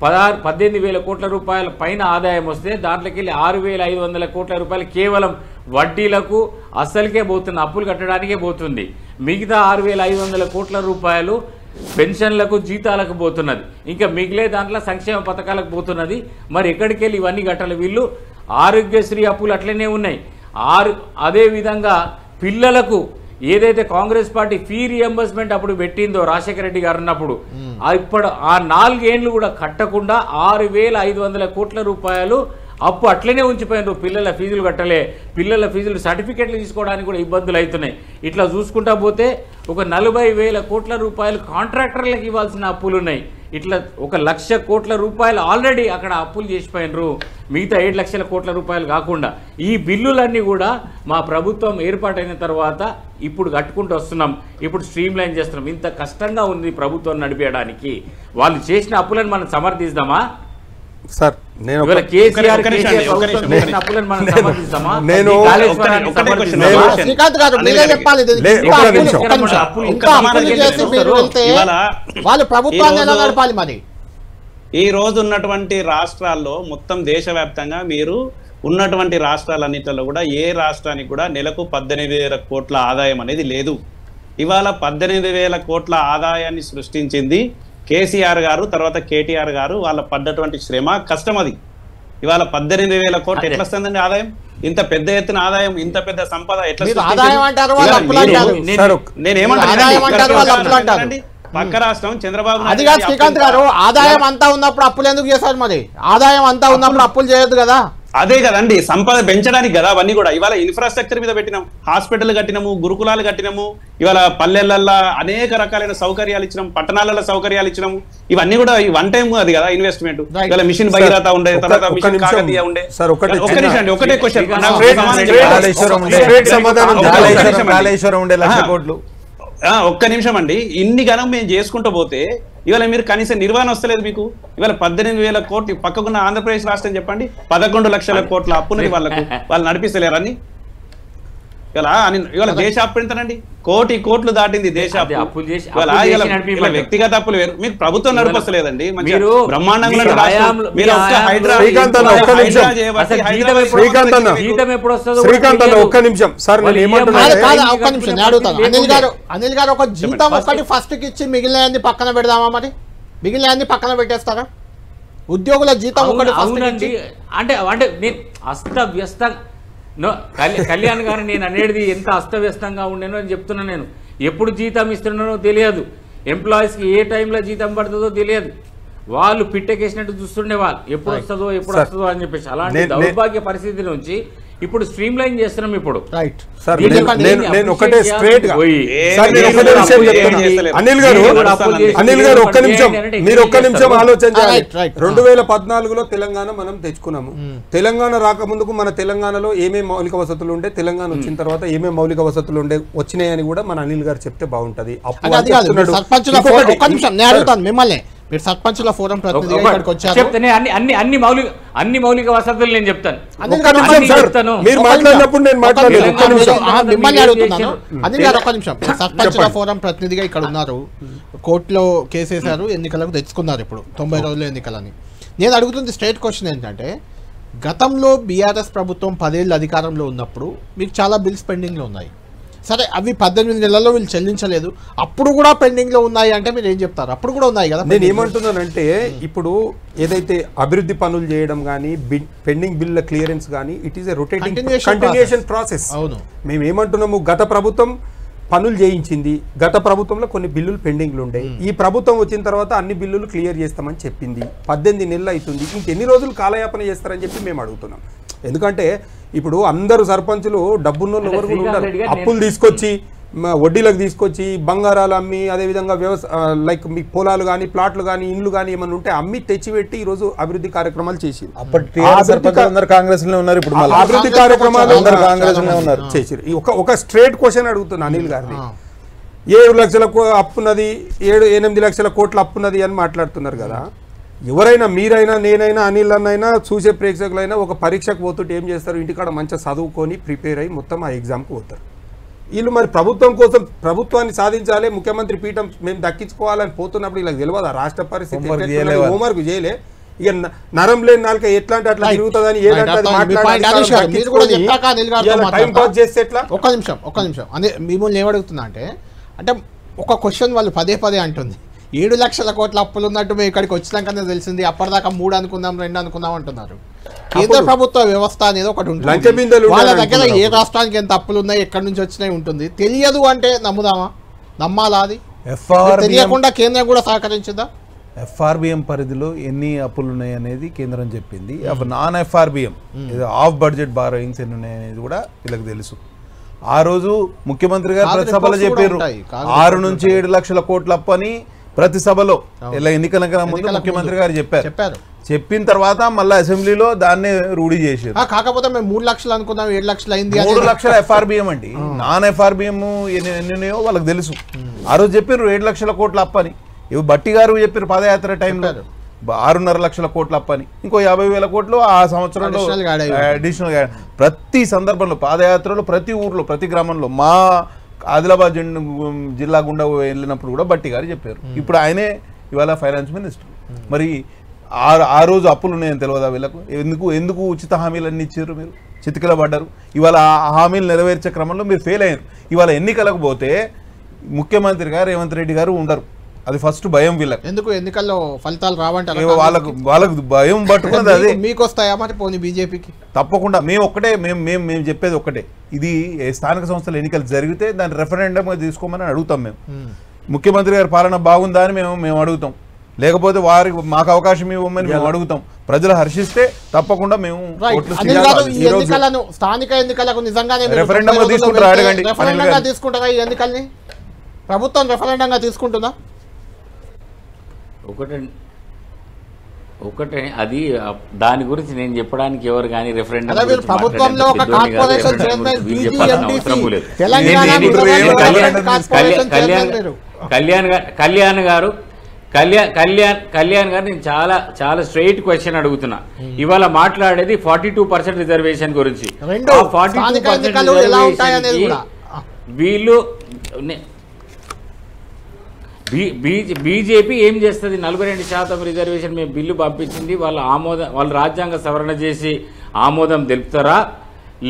[SPEAKER 6] 18,000 కోట్ల రూపాయల పైన ఆదాయం వస్తే దాంట్లోకి వెళ్ళి 6,500 కోట్ల రూపాయలు కేవలం వడ్డీలకు అస్సలకే పోతుంది, అప్పులు కట్టడానికే పోతుంది. మిగతా 6,500 కోట్ల రూపాయలు పెన్షన్లకు జీతాలకు పోతున్నది. ఇంకా మిగిలే దాంట్లో సంక్షేమ పథకాలకు పోతున్నది. మరి ఎక్కడికి వెళ్ళి ఇవన్నీ కట్టాలి? వీళ్ళు ఆరోగ్యశ్రీ అప్పులు అట్లనే ఉన్నాయి. అదేవిధంగా పిల్లలకు ఏదైతే కాంగ్రెస్ పార్టీ ఫీ రియంబర్స్మెంట్ అప్పుడు పెట్టిందో రాజశేఖర రెడ్డి గారు ఉన్నప్పుడు, ఇప్పుడు ఆ 4 ఏళ్ళు కూడా కట్టకుండా 6,500 కోట్ల రూపాయలు అప్పు అట్లనే ఉంచిపోయినారు. పిల్లల ఫీజులు కట్టలే, పిల్లల ఫీజులు సర్టిఫికెట్లు తీసుకోవడానికి కూడా ఇబ్బందులు అవుతున్నాయి. ఇట్లా చూసుకుంటా పోతే ఒక 40,000 కోట్ల రూపాయలు కాంట్రాక్టర్లకు ఇవ్వాల్సిన అప్పులు ఉన్నాయి. ఇట్లా 1,00,000 కోట్ల రూపాయలు ఆల్రెడీ అక్కడ అప్పులు చేసిపోయినరు, మిగతా 7 లక్షల కోట్ల రూపాయలు కాకుండా. ఈ బిల్లులన్నీ కూడా మా ప్రభుత్వం ఏర్పాటైన తర్వాత ఇప్పుడు కట్టుకుంటూ వస్తున్నాం, ఇప్పుడు స్ట్రీమ్ లైన్ చేస్తున్నాం. ఇంత కష్టంగా ఉంది ప్రభుత్వం నడిపేయడానికి. వాళ్ళు చేసిన అప్పులను మనం సమర్థిస్తామా?
[SPEAKER 5] సార్ నేను
[SPEAKER 1] శ్రీకాంత్ గారు మీరే చెప్పాలి, వాళ్ళు ప్రభుత్వాన్ని ఎలా నడపాలి మరి?
[SPEAKER 8] ఈ రోజు ఉన్నటువంటి రాష్ట్రాల్లో మొత్తం దేశవ్యాప్తంగా మీరు ఉన్నటువంటి రాష్ట్రాలన్నింటిలో కూడా ఏ రాష్ట్రానికి కూడా నెలకు 18,000 కోట్ల ఆదాయం అనేది లేదు. ఇవాళ 18,000 కోట్ల ఆదాయాన్ని సృష్టించింది కేసీఆర్ గారు, తర్వాత కేటీఆర్ గారు. వాళ్ళ పడ్డటువంటి శ్రమ కష్టం అది. ఇవాళ 18,000 కోట్లు ఎట్లా వస్తుందండి ఆదాయం? ఇంత పెద్ద ఎత్తున ఆదాయం, ఇంత పెద్ద సంపద ఎట్లా? నేనేమంటానండి, పక్క రాష్ట్రం చంద్రబాబు నాయుడు
[SPEAKER 1] శ్రీకాంత్ గారు ఆదాయం అంతా ఉన్నప్పుడు అప్పులు ఎందుకు చేశారు మరి? ఆదాయం అంతా ఉన్నప్పుడు అప్పులు చేయొద్దు కదా?
[SPEAKER 8] అదే కదండి, సంపద పెంచడానికి కదా అవన్నీ కూడా. ఇవాళ ఇన్ఫ్రాస్ట్రక్చర్ మీద పెట్టినాం, హాస్పిటల్ కట్టినాము, గురుకులాలు కట్టినాము, ఇవాళ పల్లెలల్లో అనేక రకాలైన సౌకర్యాలు ఇచ్చినాం, పట్టణాలలో సౌకర్యాలు ఇచ్చినాము. ఇవన్నీ కూడా వన్ టైం అది కదా ఇన్వెస్ట్మెంట్. ఇవాళ మిషన్ భగీరథ ఉండే, తర్వాత మిషన్ కాకతీయ ఉండే. ఒకటే క్వశ్చన్, ఒక్క నిమిషం అండి. ఇన్ని గణం మేము చేసుకుంటూ పోతే ఇవాళ మీరు కనీసం నిర్వహణ వస్తలేదు మీకు. ఇవాళ 18,000 కోట్లు పక్కకున్న ఆంధ్రప్రదేశ్ రాష్ట్రం చెప్పండి, 11 లక్షల కోట్ల అప్పున్నది వాళ్ళకు. వాళ్ళు నడిపిస్తలేరని ఇవాళ దేశ అప్పు ఎంతనండి? 1,000 కోట్లు దాటింది దేశ అప్పు. వ్యక్తిగత అప్పులు వేరు, మీరు ప్రభుత్వం నడిపిస్తలేదండి. బ్రహ్మాండంగా
[SPEAKER 1] అనిల్ గారు ఒక జీతం ఒకటి ఫస్ట్ కి ఇచ్చి మిగిలినది పక్కన పెడదామా మరి? మిగిలినది పక్కన పెట్టేస్తారా? ఉద్యోగుల జీతం ఒకటి
[SPEAKER 6] అంటే నేను అస్తవ్యస్తంగా కళ్యాణ్ గారు నేను అనేది ఎంత అస్తవ్యస్తంగా ఉండేనో అని చెప్తున్నా. నేను ఎప్పుడు జీతం ఇస్తున్నానో తెలియదు, ఎంప్లాయీస్కి ఏ టైంలో జీతం పడుతుందో తెలియదు. వాళ్ళు పిట్టకేసినట్టు చూస్తుండే వాళ్ళు ఎప్పుడు వస్తుందో అని చెప్పేసి. అలాంటి దౌర్భాగ్య పరిస్థితి నుంచి ఇప్పుడు స్ట్రీమ్ లైన్ చేస్తున్నాం. ఇప్పుడు
[SPEAKER 5] నేను ఒకటే స్ట్రేట్ గా అనిల్ గారు ఒక్క నిమిషం, మీరు ఒక్క నిమిషం ఆలోచన చేయాలి. 2014లో తెలంగాణ మనం తెచ్చుకున్నాము. తెలంగాణ రాకముందుకు మన తెలంగాణలో ఏమేమి మౌలిక వసతులు ఉండే, తెలంగాణ వచ్చిన తర్వాత ఏమేమి మౌలిక వసతులు ఉండే వచ్చినాయని కూడా మన అనిల్ గారు చెప్తే బాగుంటది.
[SPEAKER 1] మిమ్మల్ని మీరు సర్పంచుల ఫోరం ప్రతినిధిగా ఇక్కడికి వచ్చారు.
[SPEAKER 6] చెప్తానే అన్ని మౌలిక వసతులు నేను చెప్తాను.
[SPEAKER 5] మీరు మాట్లాడినప్పుడు నేను
[SPEAKER 1] మిమ్మల్ని అడుగుతున్నాను. అనిల్ గారు ఒక్క నిమిషం, సర్పంచుల ఫోరం ప్రతినిధిగా ఇక్కడ ఉన్నారు. కోర్టులో కేసేశారు, ఎన్నికలకు తెచ్చుకున్నారు ఇప్పుడు 90 రోజుల ఎన్నికలని. నేను అడుగుతుంది స్ట్రైట్ క్వశ్చన్ ఏంటంటే, గతంలో బీఆర్ఎస్ ప్రభుత్వం 10 ఏళ్ళు అధికారంలో ఉన్నప్పుడు మీకు చాలా బిల్స్ పెండింగ్లో ఉన్నాయి. సరే, అవి 18 నెలల్లో వీళ్ళు చెల్లించలేదు, అప్పుడు కూడా పెండింగ్ లో ఉన్నాయి అంటే మీరు ఏం చెప్తారు? అప్పుడు కూడా ఉన్నాయి కదా.
[SPEAKER 5] నేను ఏమంటున్నానంటే, ఇప్పుడు ఏదైతే అభివృద్ధి పనులు చేయడం కానీ, పెండింగ్ బిల్ల క్లియరెన్స్ కానీ, it is a rotating continuation process.
[SPEAKER 1] అవును,
[SPEAKER 5] మేము ఏమంటున్నాము, గత ప్రభుత్వం పనులు చేయించింది, గత ప్రభుత్వంలో కొన్ని బిల్లులు పెండింగ్లు ఉండే, ఈ ప్రభుత్వం వచ్చిన తర్వాత అన్ని బిల్లులు క్లియర్ చేస్తామని చెప్పింది. 18 నెలలు అవుతుంది, ఇంకెన్ని రోజులు కాలయాపన చేస్తారని చెప్పి మేము అడుగుతున్నాం. ఎందుకంటే ఇప్పుడు అందరూ సర్పంచులు డబ్బున్న ఎవరు కూడా ఉండరు. అప్పులు తీసుకొచ్చి వడ్డీలకు తీసుకొచ్చి బంగారాలు అమ్మి, అదేవిధంగా లైక్ మీ పొలాలు కానీ, ప్లాట్లు కానీ, ఇండ్లు కానీ ఏమన్నా ఉంటే అమ్మి తెచ్చిపెట్టి ఈ రోజు అభివృద్ధి కార్యక్రమాలు చేసి
[SPEAKER 7] కాంగ్రెస్ లో ఉన్నారు. ఇప్పుడు
[SPEAKER 5] అభివృద్ధి కార్యక్రమాలు చేసిరు. ఒక స్ట్రేట్ క్వశ్చన్ అడుగుతున్నా అనిల్ గారిని. 7 లక్షల అప్పున్నది, 8 లక్షల కోట్ల అప్పున్నది అని మాట్లాడుతున్నారు కదా. ఎవరైనా, మీరైనా, నేనైనా, అనిల్ అన్నైనా, చూసే ప్రేక్షకులైనా ఒక పరీక్షకు పోతుంటే ఏం చేస్తారు? ఇంటికాడ మంచిగా చదువుకొని ప్రిపేర్ అయ్యి మొత్తం ఆ ఎగ్జామ్కి పోతారు. వీళ్ళు మరి ప్రభుత్వం కోసం ప్రభుత్వాన్ని సాధించాలి, ముఖ్యమంత్రి పీఠం మేము దక్కించుకోవాలని పోతున్నప్పుడు వీళ్ళకి తెలియదు రాష్ట్ర పరిస్థితి హోంవర్క్ చేయలే. ఇక నరం లేని నాలుక ఎట్లా అంటే అట్లా తిరుగుతుందని చేస్తే ఎట్లా.
[SPEAKER 1] ఒక్క నిమిషం అదే మిమ్మల్ని ఏమడుగుతున్నా అంటే ఒక క్వశ్చన్ వాళ్ళు పదే పదే అంటుంది 7 లక్షల కోట్ల అప్పులు ఉన్నట్టు మేము ఇక్కడికి వచ్చినాకనే తెలిసింది, అప్పటిదాకా 3 అనుకుందాం 2 అనుకుందాం అంటున్నారు. కేంద్ర ప్రభుత్వ వ్యవస్థ అనేది ఒకటి ఉంటుంది, వాళ్ళ దగ్గర ఏ రాష్ట్రానికి ఎంత అప్పులు ఉన్నాయి ఎక్కడి నుంచి వచ్చినాయి ఉంటుంది. తెలియదు అంటే నమ్మాలా? అది తెలియకుండా కేంద్రం కూడా సహకరించిందా?
[SPEAKER 7] FRBM పరిధిలో ఎన్ని అప్పులు ఉన్నాయి అనేది కేంద్రం చెప్పింది. Non FRBM of budget borrowings ఎన్ని ఉన్నాయి అనేది కూడా వీళ్ళకి తెలుసు. ఆ రోజు ముఖ్యమంత్రి గారు ప్రతి సభలో చెప్పారు 6 నుంచి 7 లక్షల కోట్ల అప్పు అని ప్రతి సభలో ఇలా ఎన్నికల ముందు ముఖ్యమంత్రి గారు చెప్పారు. చెప్పిన తర్వాత మళ్ళీ అసెంబ్లీలో దాన్ని రూఢి చేశారు.
[SPEAKER 1] కాకపోతే మేము 3 లక్షలు అనుకున్నాం 7 లక్షలు అయింది.
[SPEAKER 7] 3 లక్షల FRBM అండి, నాన్ FRBM ఎన్ని ఉన్నాయో వాళ్ళకి తెలుసు. ఆ రోజు చెప్పారు 7 లక్షల కోట్ల అప్పు అని. ఇవి బట్టి గారు చెప్పారు పాదయాత్ర టైంలో 6.5 లక్షల కోట్ల అప్పని, ఇంకో 50,000 కోట్లు ఆ సంవత్సరంలో అడిషనల్. ప్రతి సందర్భంలో పాదయాత్రలో ప్రతి ఊర్లో ప్రతి గ్రామంలో మా ఆదిలాబాద్ జిల్లా గుండా వెళ్ళినప్పుడు కూడా బట్టి గారు చెప్పారు. ఇప్పుడు ఆయనే ఇవాళ ఫైనాన్స్ మినిస్టర్. మరి ఆ రోజు అప్పులు ఉన్నాయని తెలియదా వీళ్ళకు? ఎందుకు ఉచిత హామీలన్నీ ఇచ్చారు? మీరు చితికిల పడ్డారు. ఇవాళ ఆ హామీలు నెరవేర్చే క్రమంలో మీరు ఫెయిల్ అయ్యారు. ఇవాళ ఎన్నికలకు పోతే ముఖ్యమంత్రి గారు రేవంత్ రెడ్డి గారు ఉండరు. అది ఫస్ట్ భయం వీళ్ళకి.
[SPEAKER 1] ఎందుకు ఎన్నికల్లో ఫలితాలు రావంటారు?
[SPEAKER 7] వాళ్ళకు భయం పట్టుకున్నది. అది
[SPEAKER 1] మీకు వస్తాయా మరి? పోనీ బీజేపీకి
[SPEAKER 7] తప్పకుండా. మేము చెప్పేది ఒక్కటే, ఇది స్థానిక సంస్థల ఎన్నికలు జరిగితే దాన్ని రెఫరెండంగా తీసుకోమని అడుగుతాం. మేము ముఖ్యమంత్రి గారి పాలన బాగుందా అని మేము అడుగుతాం. లేకపోతే మాకు అవకాశం ఇవ్వమని మేము అడుగుతాం. ప్రజలు హర్షిస్తే తప్పకుండా మేము
[SPEAKER 1] స్థానిక ఎన్నికలకు నిజంగానే
[SPEAKER 7] రెఫరెండంగా తీసుకుంటారా? అడగండి.
[SPEAKER 1] తీసుకుంటారా ఈ ఎన్నికల్ని? ప్రభుత్వం రెఫరెండంగా తీసుకుంటుందా?
[SPEAKER 6] ఒకటే అది దాని గురించి నేను చెప్పడానికి ఎవరు కానీ రెఫరెండం
[SPEAKER 1] ప్రభుత్వంలో ఒక కార్పొరేషన్ చైర్మన్
[SPEAKER 6] కళ్యాణ్ గారు నేను చాలా స్ట్రైట్ క్వశ్చన్ అడుగుతున్నా. ఇవాళ మాట్లాడేది 42% రిజర్వేషన్ గురించి. వీళ్ళు బీజేపీ ఏం చేస్తుంది? 42% రిజర్వేషన్ మేము బిల్లు పంపించింది, వాళ్ళు రాజ్యాంగ సవరణ చేసి ఆమోదం తెలుపుతారా?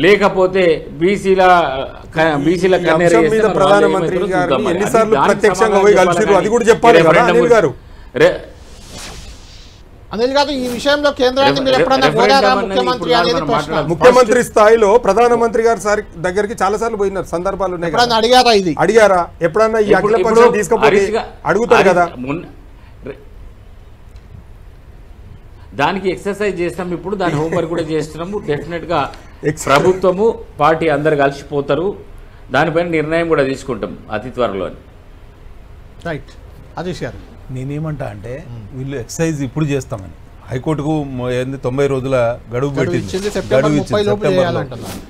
[SPEAKER 6] లేకపోతే బీసీల
[SPEAKER 5] ప్రధానమంత్రి
[SPEAKER 1] అనిల్ గారు ఈ విషయంలో కేంద్రాన్ని మీరు ఎప్పుడన్నా కోరారా ముఖ్యమంత్రి అనేది ప్రశ్న.
[SPEAKER 5] ముఖ్యమంత్రి స్థాయిలో ప్రధానమంత్రి గారి దగ్గరికి చాలా సార్లు పోయినారు సందర్భాలు ఉన్నాయి. అడిగారా ఎప్పుడన్నా ఈ అఖిల పక్షం తీసుకుపోయి అడుగుతారు కదా?
[SPEAKER 6] దానికి ఎక్సర్సైజ్ చేస్తాం, ఇప్పుడు దాని హోంవర్క్ కూడా చేస్తున్నాము. డెఫినెట్ గా ప్రభుత్వము పార్టీ అందరు కలిసిపోతారు, దానిపైన నిర్ణయం కూడా తీసుకుంటాం అతి త్వరలో.
[SPEAKER 1] రైట్ అజీష్ గారు,
[SPEAKER 7] నేనేమంటా అంటే వీళ్ళు ఎక్సర్సైజ్ ఇప్పుడు చేస్తామని హైకోర్టుకు 90 రోజుల గడువు పెట్టింది.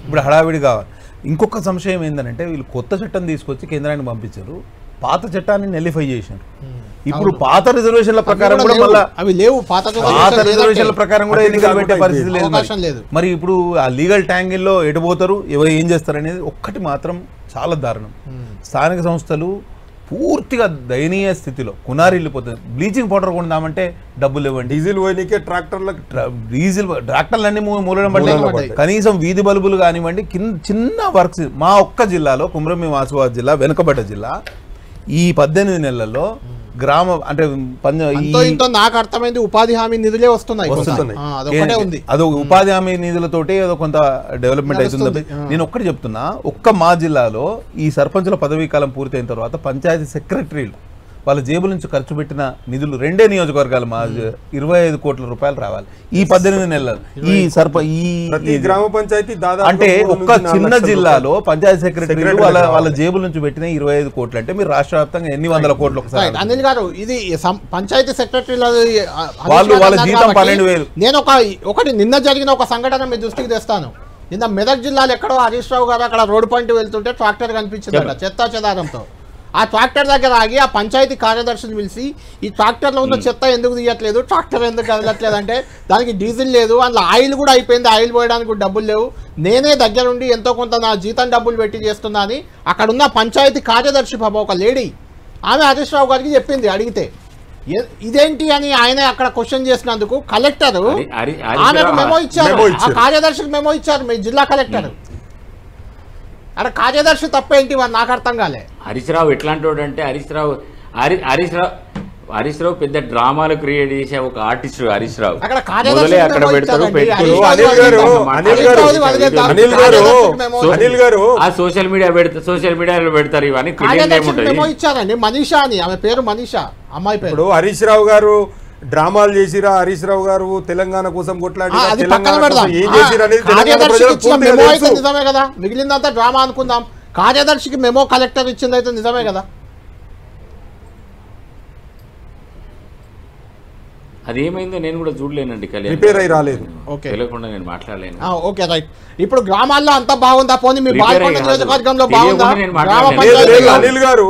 [SPEAKER 7] ఇప్పుడు హడావిడి కావాలి. ఇంకొక సంశయం ఏంటంటే వీళ్ళు కొత్త చట్టం తీసుకొచ్చి కేంద్రానికి పంపించారు, పాత చట్టాన్ని నెల్లిఫై చేశారు. ఇప్పుడు పాత రిజర్వేషన్ల ప్రకారం కూడా మళ్ళీ
[SPEAKER 1] అవి లేవు. పాత
[SPEAKER 7] రిజర్వేషన్ల ప్రకారం కూడా ఎన్నికలు పెట్టే పరిస్థితి లేదు. మరి ఇప్పుడు ఆ లీగల్ ట్యాంగిల్లో ఎటుపోతారు, ఎవరు ఏం చేస్తారు అనేది ఒక్కటి మాత్రం చాలా దారుణం. స్థానిక సంస్థలు పూర్తిగా దయనీయ స్థితిలో కునారిల్లిపోతుంది. బ్లీచింగ్ పౌడర్ కొందామంటే డబ్బులు ఇవ్వండి,
[SPEAKER 5] డీజిల్ పోయినకే
[SPEAKER 7] ట్రాక్టర్లన్నీ మూలడం పడ్డాయి. కనీసం వీధి బల్బులు కానివ్వండి, చిన్న వర్క్స్. మా ఒక్క జిల్లాలో కుమ్రంభీం ఆసిఫాబాద్ జిల్లా వెనుకబడ్డ జిల్లా ఈ 18 నెలల్లో గ్రామ అంటే
[SPEAKER 1] నాకు అర్థమైంది ఉపాధి హామీ నిధులే వస్తున్నాయి.
[SPEAKER 7] అదో ఉపాధి హామీ నిధులతోటి ఏదో కొంత డెవలప్మెంట్ అవుతుంది. నేను ఒక్కటి చెప్తున్నా, మా జిల్లాలో ఈ సర్పంచుల పదవీ కాలం పూర్తయిన తర్వాత పంచాయతీ సెక్రటరీలు వాళ్ళ జేబుల నుంచి ఖర్చు పెట్టిన నిధులు 2 నియోజకవర్గాలు మా 25 కోట్ల రూపాయలు రావాలి ఈ 18 నెలలు.
[SPEAKER 5] ఈ గ్రామ పంచాయతీ
[SPEAKER 7] అంటే ఒక్క చిన్న జిల్లాలో పంచాయతీ సెక్రటరీలు వాళ్ళ జేబుల నుంచి పెట్టిన 25 కోట్లు అంటే మీరు రాష్ట్ర వ్యాప్తంగా ఎన్ని వందల కోట్లు ఒకసారి.
[SPEAKER 1] అనిల్ గారు, ఇది పంచాయతీ సెక్రటరీల
[SPEAKER 7] వాళ్ళ జీతం 12,000.
[SPEAKER 1] నేను ఒకటి నిన్న జరిగిన ఒక సంఘటన మీ దృష్టికి తెస్తాను. నిన్న మెదక్ జిల్లాలో ఎక్కడో హరీష్ రావు గారు అక్కడ రోడ్డు పాయింట్ వెళ్తుంటే ట్రాక్టర్ కనిపించిందట చెత్తా చెదారంతో. ఆ ట్రాక్టర్ దగ్గర ఆగి ఆ పంచాయతీ కార్యదర్శిని పిలిచి ఈ ట్రాక్టర్లో ఉన్న చెత్త ఎందుకు తీయట్లేదు, ట్రాక్టర్ ఎందుకు కదలట్లేదు అంటే దానికి డీజిల్ లేదు, అందులో ఆయిల్ కూడా అయిపోయింది, ఆయిల్ పోయడానికి డబ్బులు లేవు, నేనే దగ్గరుండి ఎంతో కొంత నా జీతం డబ్బులు పెట్టి చేస్తున్నా అని అక్కడున్న పంచాయతీ కార్యదర్శి పాప ఒక లేడీ ఆమె హరీష్ రావు గారికి చెప్పింది. అడిగితే ఇదేంటి అని ఆయన అక్కడ క్వశ్చన్ చేసినందుకు కలెక్టర్ ఆమెకు మెమో ఇచ్చారు, ఆ కార్యదర్శికి మెమో ఇచ్చారు మీ జిల్లా కలెక్టర్. అక్కడ కార్యదర్శి తప్పేంటి మరి నాకు అర్థం కాలే.
[SPEAKER 6] హరీష్ రావు ఎట్లాంటి వాడు అంటే హరీష్ రావు పెద్ద డ్రామాలు క్రియేట్ చేసే ఒక ఆర్టిస్ట్ హరీష్ రావు. మొదలే అక్కడ పెడతారు ఆ సోషల్ మీడియాలో పెడతారు ఇవన్నీ
[SPEAKER 1] ఇచ్చారండి. మనీషా అని ఆమె పేరు, మనీషా అమ్మాయి పేరు.
[SPEAKER 5] ఇప్పుడు హరీష్ రావు గారు డ్రామాలు చేసిరా, హరీష్ రావు గారు తెలంగాణ కోసం కొట్లాడి
[SPEAKER 1] నిజమే కదా, మిగిలిందంతా డ్రామా అనుకుందాం. కార్యదర్శికి మెమో కలెక్టర్ ఇచ్చింది అయితే నిజమే కదా.
[SPEAKER 6] అదేమైందో నేను కూడా చూడలేనండి,
[SPEAKER 5] రిపేర్ అయి రాలేదు,
[SPEAKER 6] తెలియకుండా నేను మాట్లాడలేను.
[SPEAKER 1] Okay right. ఇప్పుడు గ్రామాల్లో అంతా బాగుందా? పోనీ మీ బాల్కొండ నియోజకవర్గంలో బాగుందా?
[SPEAKER 5] అనిల్ గారు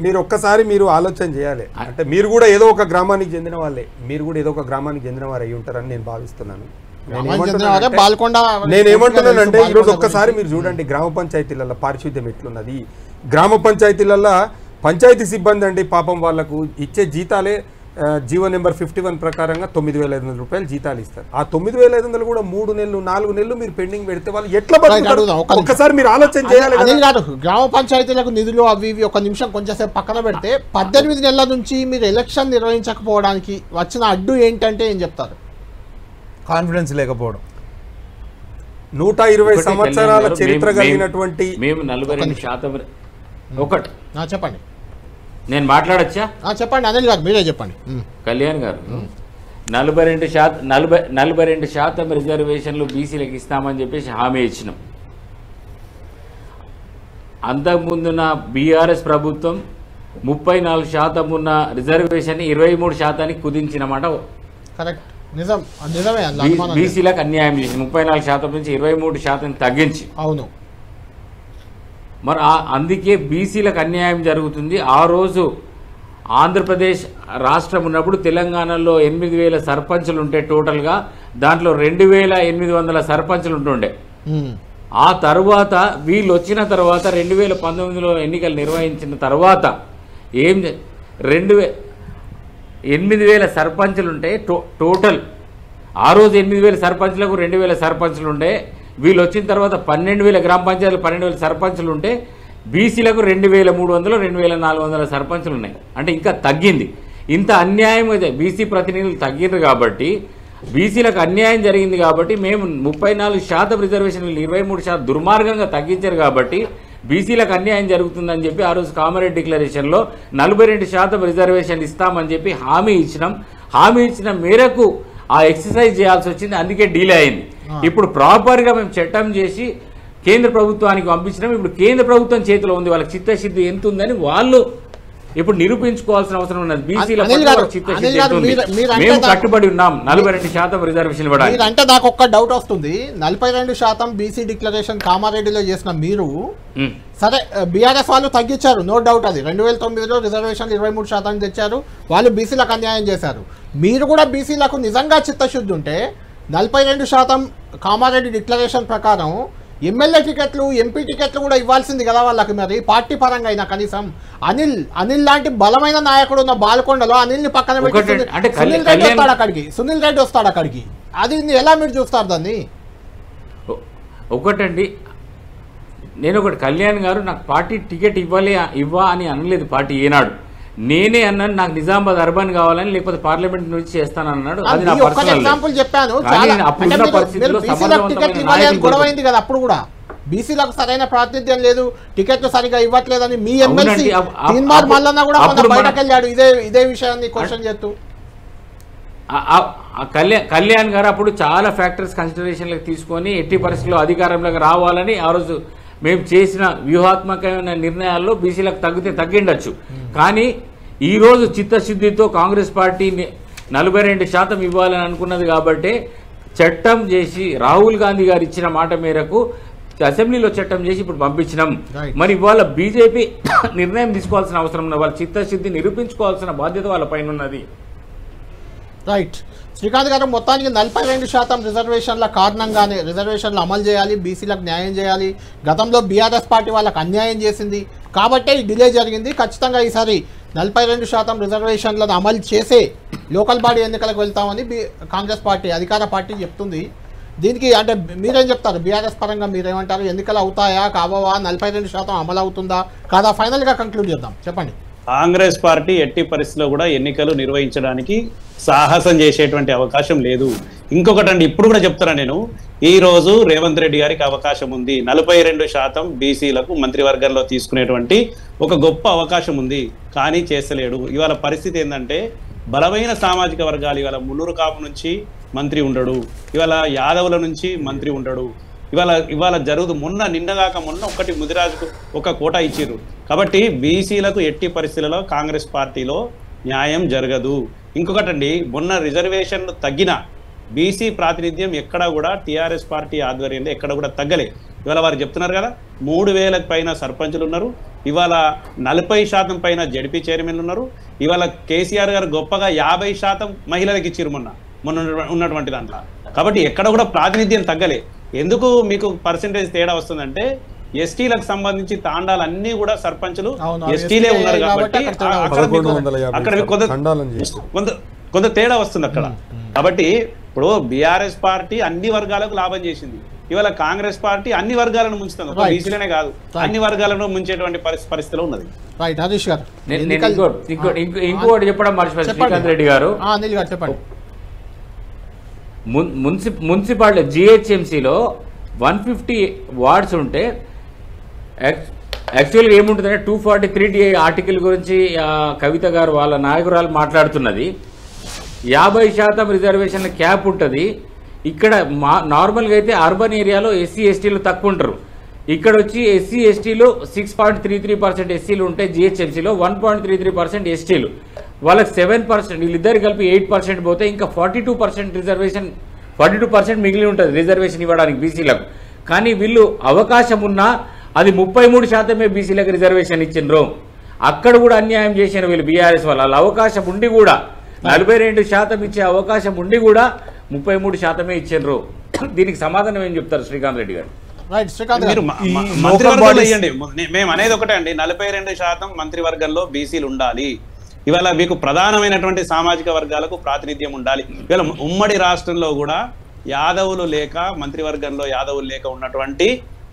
[SPEAKER 5] మీరు ఒక్కసారి మీరు ఆలోచన చేయాలి. అంటే మీరు కూడా ఏదో ఒక గ్రామానికి చెందిన వాళ్ళే, మీరు కూడా ఏదో ఒక గ్రామానికి చెందిన వారు అయి ఉంటారని నేను భావిస్తున్నాను. నేనేమంటున్నానంటే ఈరోజు ఒక్కసారి మీరు చూడండి గ్రామ పంచాయతీలలో పారిశుద్ధ్యం ఎట్లున్నది. గ్రామ పంచాయతీలలో పంచాయతీ సిబ్బంది అండి పాపం వాళ్ళకు ఇచ్చే జీతాలే జీవో నెంబర్ 51 ప్రకారంగా 9,500 రూపాయలు జీతాలు ఇస్తారు. ఆ 9,500 కూడా 3 నెలలు 4 నెలలు మీరు పెండింగ్ పెడితే వాళ్ళు ఎట్లా బతుకుతారు? ఒక్కసారి మీరు ఆలోచన చేయాలి.
[SPEAKER 1] గ్రామ పంచాయతీలకు నిధులు అవి ఇవి ఒక నిమిషం కొంచెంసేపు పక్కన పెడితే 18 నెలల నుంచి మీరు ఎలక్షన్ నిర్వహించకపోవడానికి వచ్చిన అడ్డు ఏంటంటే ఏం చెప్తారు?
[SPEAKER 7] కాన్ఫిడెన్స్ లేకపోవడం.
[SPEAKER 5] 120 సంవత్సరాల చరిత్ర కలిగినటువంటి
[SPEAKER 6] మేము 42% ఒకటి
[SPEAKER 1] చెప్పండి,
[SPEAKER 6] నేను మాట్లాడచ్చా?
[SPEAKER 1] చెప్పండి అనిల్ గారు, మీరే చెప్పండి.
[SPEAKER 6] కళ్యాణ్ గారు 42% రిజర్వేషన్లు బీసీలకు ఇస్తామని చెప్పేసి హామీ ఇచ్చినాం. అంతకుముందున్న బీఆర్ఎస్ ప్రభుత్వం 34% ఉన్న రిజర్వేషన్ 23% కుదించినమాట.
[SPEAKER 1] కరెక్ట్, నిజమే.
[SPEAKER 6] బీసీలకు అన్యాయం చేసి 34% నుంచి 23% తగ్గించి.
[SPEAKER 1] అవును.
[SPEAKER 6] మరి అందుకే బీసీలకు అన్యాయం జరుగుతుంది. ఆ రోజు ఆంధ్రప్రదేశ్ రాష్ట్రం ఉన్నప్పుడు తెలంగాణలో 8,000 సర్పంచులు ఉంటే టోటల్గా దాంట్లో 2,800 సర్పంచులు ఉంటుండే. ఆ తర్వాత వీళ్ళు వచ్చిన తర్వాత 2019లో ఎన్నికలు నిర్వహించిన తర్వాత 8,000 సర్పంచులు ఉంటే టోటల్ ఆ రోజు 8,000 సర్పంచులకు 2,000 సర్పంచులు ఉండే. వీళ్ళు వచ్చిన తర్వాత 12,000 గ్రామ పంచాయతీలు 12,000 సర్పంచులు ఉంటే బీసీలకు 2,300 2,400 సర్పంచులు ఉన్నాయి. అంటే ఇంకా తగ్గింది. ఇంత అన్యాయం అయితే బీసీ ప్రతినిధులు తగ్గిండ్రు కాబట్టి బీసీలకు అన్యాయం జరిగింది కాబట్టి మేము 34% రిజర్వేషన్లు 23% దుర్మార్గంగా తగ్గించారు కాబట్టి బీసీలకు అన్యాయం జరుగుతుందని చెప్పి ఆ రోజు కామారెడ్డి డిక్లరేషన్లో 42% రిజర్వేషన్ ఇస్తామని చెప్పి హామీ ఇచ్చినాం. హామీ ఇచ్చిన మేరకు ఆ ఎక్సర్సైజ్ చేయాల్సి వచ్చింది, అందుకే డీలే అయింది. ఇప్పుడు ప్రాపర్గా మేము చట్టం చేసి కేంద్ర ప్రభుత్వానికి పంపించినాం. ఇప్పుడు కేంద్ర ప్రభుత్వం చేతిలో ఉంది, వాళ్ళకి చిత్తశుద్ధి ఎంత ఉందని వాళ్ళు ఇప్పుడు నిరూపించుకోవాల్సిన అవసరం ఉన్నది. బీసీల చిత్తశుద్ధి ఎంత ఉంది, మేము కట్టుబడి ఉన్నాం 42% రిజర్వేషన్ ఇవ్వడానికి.
[SPEAKER 1] అంటే నాకు ఒక్క డౌట్ వస్తుంది, 42% బీసీ డిక్లరేషన్ కామారెడ్డిలో చేసిన మీరు సరే బీఆర్ఎస్ వాళ్ళు తగ్గించారు, నో డౌట్. అది 2009లో రిజర్వేషన్ 23% తెచ్చారు, వాళ్ళు బీసీలకు అన్యాయం చేశారు. మీరు కూడా బీసీలకు నిజంగా చిత్తశుద్ధి ఉంటే 42% కామారెడ్డి డిక్లరేషన్ ప్రకారం ఎమ్మెల్యే టికెట్లు ఎంపీ టికెట్లు కూడా ఇవ్వాల్సింది కదా వాళ్ళకి. మరి పార్టీ పరంగా అయినా కనీసం అనిల్ లాంటి బలమైన నాయకుడు ఉన్న బాల్కొండలో అనిల్ని పక్కన పెట్టి సునీల్ రెడ్డి వస్తాడు అక్కడికి. అది ఎలా మీరు చూస్తారు దాన్ని?
[SPEAKER 6] ఒకటండి, నేను ఒకటి, కళ్యాణ్ గారు నాకు పార్టీ టికెట్ ఇవ్వా అని అనలేదు పార్టీ ఏనాడు. నేనే అన్నాను నాకు నిజామాబాద్ అర్బన్ కావాలని, లేకపోతే పార్లమెంట్ నుంచి చేస్తానన్నాడు. అది నా
[SPEAKER 1] ఎగ్జాంపుల్ చెప్పాను. గొడవైంది కదా అప్పుడు కూడా, బీసీలకు సరైన ప్రాతినిధ్యం లేదు, టికెట్లు సరిగా ఇవ్వట్లేదని మీ ఎమ్మెల్సీ తీన్మార్ మల్లన్న కూడా బయటకు వెళ్ళాడు ఇదే విషయాన్ని క్వశ్చన్ చేస్తూ.
[SPEAKER 6] కళ్యాణ్ గారు అప్పుడు చాలా ఫ్యాక్టర్స్ కన్సిడరేషన్లకు తీసుకొని ఎట్టి పరిస్థితుల్లో అధికారంలోకి రావాలని ఆ రోజు మేము చేసిన వ్యూహాత్మకమైన నిర్ణయాల్లో బీసీలకు తగ్గిండొచ్చు. కానీ ఈరోజు చిత్తశుద్ధితో కాంగ్రెస్ పార్టీ 42% ఇవ్వాలని అనుకున్నది కాబట్టి చట్టం చేసి రాహుల్ గాంధీ గారు ఇచ్చిన మాట మేరకు అసెంబ్లీలో చట్టం చేసి ఇప్పుడు పంపించినాం. మరి ఇవాళ బీజేపీ నిర్ణయం తీసుకోవాల్సిన అవసరం ఉన్నది, వాళ్ళ చిత్తశుద్ధి నిరూపించుకోవాల్సిన బాధ్యత వాళ్ళ పైన ఉన్నది.
[SPEAKER 1] రైట్ శ్రీకాంత్ గారు, మొత్తానికి 42% రిజర్వేషన్ల కారణంగానే రిజర్వేషన్లు అమలు చేయాలి, బీసీలకు న్యాయం చేయాలి. గతంలో బీఆర్ఎస్ పార్టీ వాళ్ళకి అన్యాయం చేసింది కాబట్టే ఈ డిలే జరిగింది. ఖచ్చితంగా ఈసారి 42% రిజర్వేషన్లను అమలు చేసే లోకల్ బాడీ ఎన్నికలకు వెళ్తామని కాంగ్రెస్ పార్టీ అధికార పార్టీ చెప్తుంది. దీనికి అంటే మీరేం చెప్తారు? బీఆర్ఎస్ పరంగా మీరేమంటారు? ఎన్నికలు అవుతాయా కావా? 42% అమలు అవుతుందా కాదా? ఫైనల్గా కంక్లూడ్ చేద్దాం, చెప్పండి.
[SPEAKER 8] కాంగ్రెస్ పార్టీ ఎట్టి పరిస్థితిలో కూడా ఎన్నికలు నిర్వహించడానికి సాహసం చేసేటువంటి అవకాశం లేదు. ఇంకొకటి అండి, ఇప్పుడు కూడా చెప్తారా, నేను ఈ రోజు రేవంత్ రెడ్డి గారికి అవకాశం ఉంది. 42% బీసీలకు మంత్రివర్గంలో తీసుకునేటువంటి ఒక గొప్ప అవకాశం ఉంది, కానీ చేస్తలేడు. ఇవాళ పరిస్థితి ఏంటంటే బలమైన సామాజిక వర్గాలు ఇవాళ మున్నూరు కాపు నుంచి మంత్రి ఉండడు, ఇవాళ యాదవుల నుంచి మంత్రి ఉండడు. ఇవాళ నిన్నగాక మొన్న ఒకటి ముదిరాజుకు ఒక కోటా ఇచ్చిర్రు. కాబట్టి బీసీలకు ఎట్టి పరిస్థితులలో కాంగ్రెస్ పార్టీలో న్యాయం జరగదు. ఇంకొకటండి, మొన్న రిజర్వేషన్లు తగ్గిన బీసీ ప్రాతినిధ్యం ఎక్కడ కూడా టీఆర్ఎస్ పార్టీ ఆధ్వర్యంలో ఎక్కడ కూడా తగ్గలే. ఇవాళ వారు చెప్తున్నారు కదా, 3000 పైన సర్పంచులు ఉన్నారు, ఇవాళ 40% పైన జడ్పీ చైర్మన్లు ఉన్నారు. ఇవాళ కేసీఆర్ గారు గొప్పగా 50% మహిళలకు ఇచ్చిర్రు మొన్న ఉన్నటువంటి దాంట్లో. కాబట్టి ఎక్కడ కూడా ప్రాతినిధ్యం తగ్గలే. ఎందుకు మీకు పర్సెంటేజ్ తేడా వస్తుందంటే ఎస్టీలకు సంబంధించి తాండాలన్నీ కూడా సర్పంచులు ఎస్టీలే ఉన్నారు కాబట్టి అక్కడ కొంత తేడా వస్తుంది అక్కడ. కాబట్టి ఇప్పుడు బీఆర్ఎస్ పార్టీ అన్ని వర్గాలకు లాభం చేసింది, ఇవాళ కాంగ్రెస్ పార్టీ అన్ని వర్గాలను ముంచుతుంది. ఒక బీసీలనే కాదు, అన్ని వర్గాలను ముంచేటువంటి పరిస్థితిలో ఉన్నది.
[SPEAKER 6] ఇంకోటి చెప్పడం మర్చిపోయారు శ్రీకాంత్ రెడ్డి గారు. మున్సిపాలిటీ జిహెచ్ఎంసీలో 150 వార్డ్స్ ఉంటే యాక్చువల్గా ఏముంటుందంటే 243 ఆర్టికల్ గురించి కవిత గారు వాళ్ళ నాయకురాలు మాట్లాడుతున్నది. 50% రిజర్వేషన్ క్యాప్ ఉంటుంది. ఇక్కడ నార్మల్గా అయితే అర్బన్ ఏరియాలో ఎస్సీ ఎస్టీలు తక్కువ ఉంటారు. ఇక్కడ వచ్చి ఎస్సీ ఎస్టీలు 6.33% ఎస్సీలు ఉంటే జిహెచ్ఎంసీలో 1.33% ఎస్టీలు, వాళ్ళకి 7%, వీళ్ళిద్దరు కలిపి 8% పోతే ఇంకా 42% రిజర్వేషన్ 42% మిగిలి ఉంటుంది రిజర్వేషన్ ఇవ్వడానికి బీసీలకు. కానీ వీళ్ళు అవకాశం ఉన్నా అది 33% బీసీలకు రిజర్వేషన్ ఇచ్చిండ్రు. అక్కడ కూడా అన్యాయం చేసిన వీళ్ళు బీఆర్ఎస్ వాళ్ళ అవకాశం ఉండి కూడా 42% ఇచ్చే అవకాశం ఉండి కూడా 33% ఇచ్చిండ్రు. దీనికి సమాధానం ఏం చెప్తారు శ్రీకాంత్ రెడ్డి గారు?
[SPEAKER 8] మేము అనేది ఒకటే అండి, 42% మంత్రివర్గంలో బీసీలు ఉండాలి. ఇవాళ మీకు ప్రధానమైనటువంటి సామాజిక వర్గాలకు ప్రాతినిధ్యం ఉండాలి. ఇవాళ ఉమ్మడి రాష్ట్రంలో కూడా యాదవులు లేక మంత్రివర్గంలో యాదవులు లేక ఉన్నటువంటి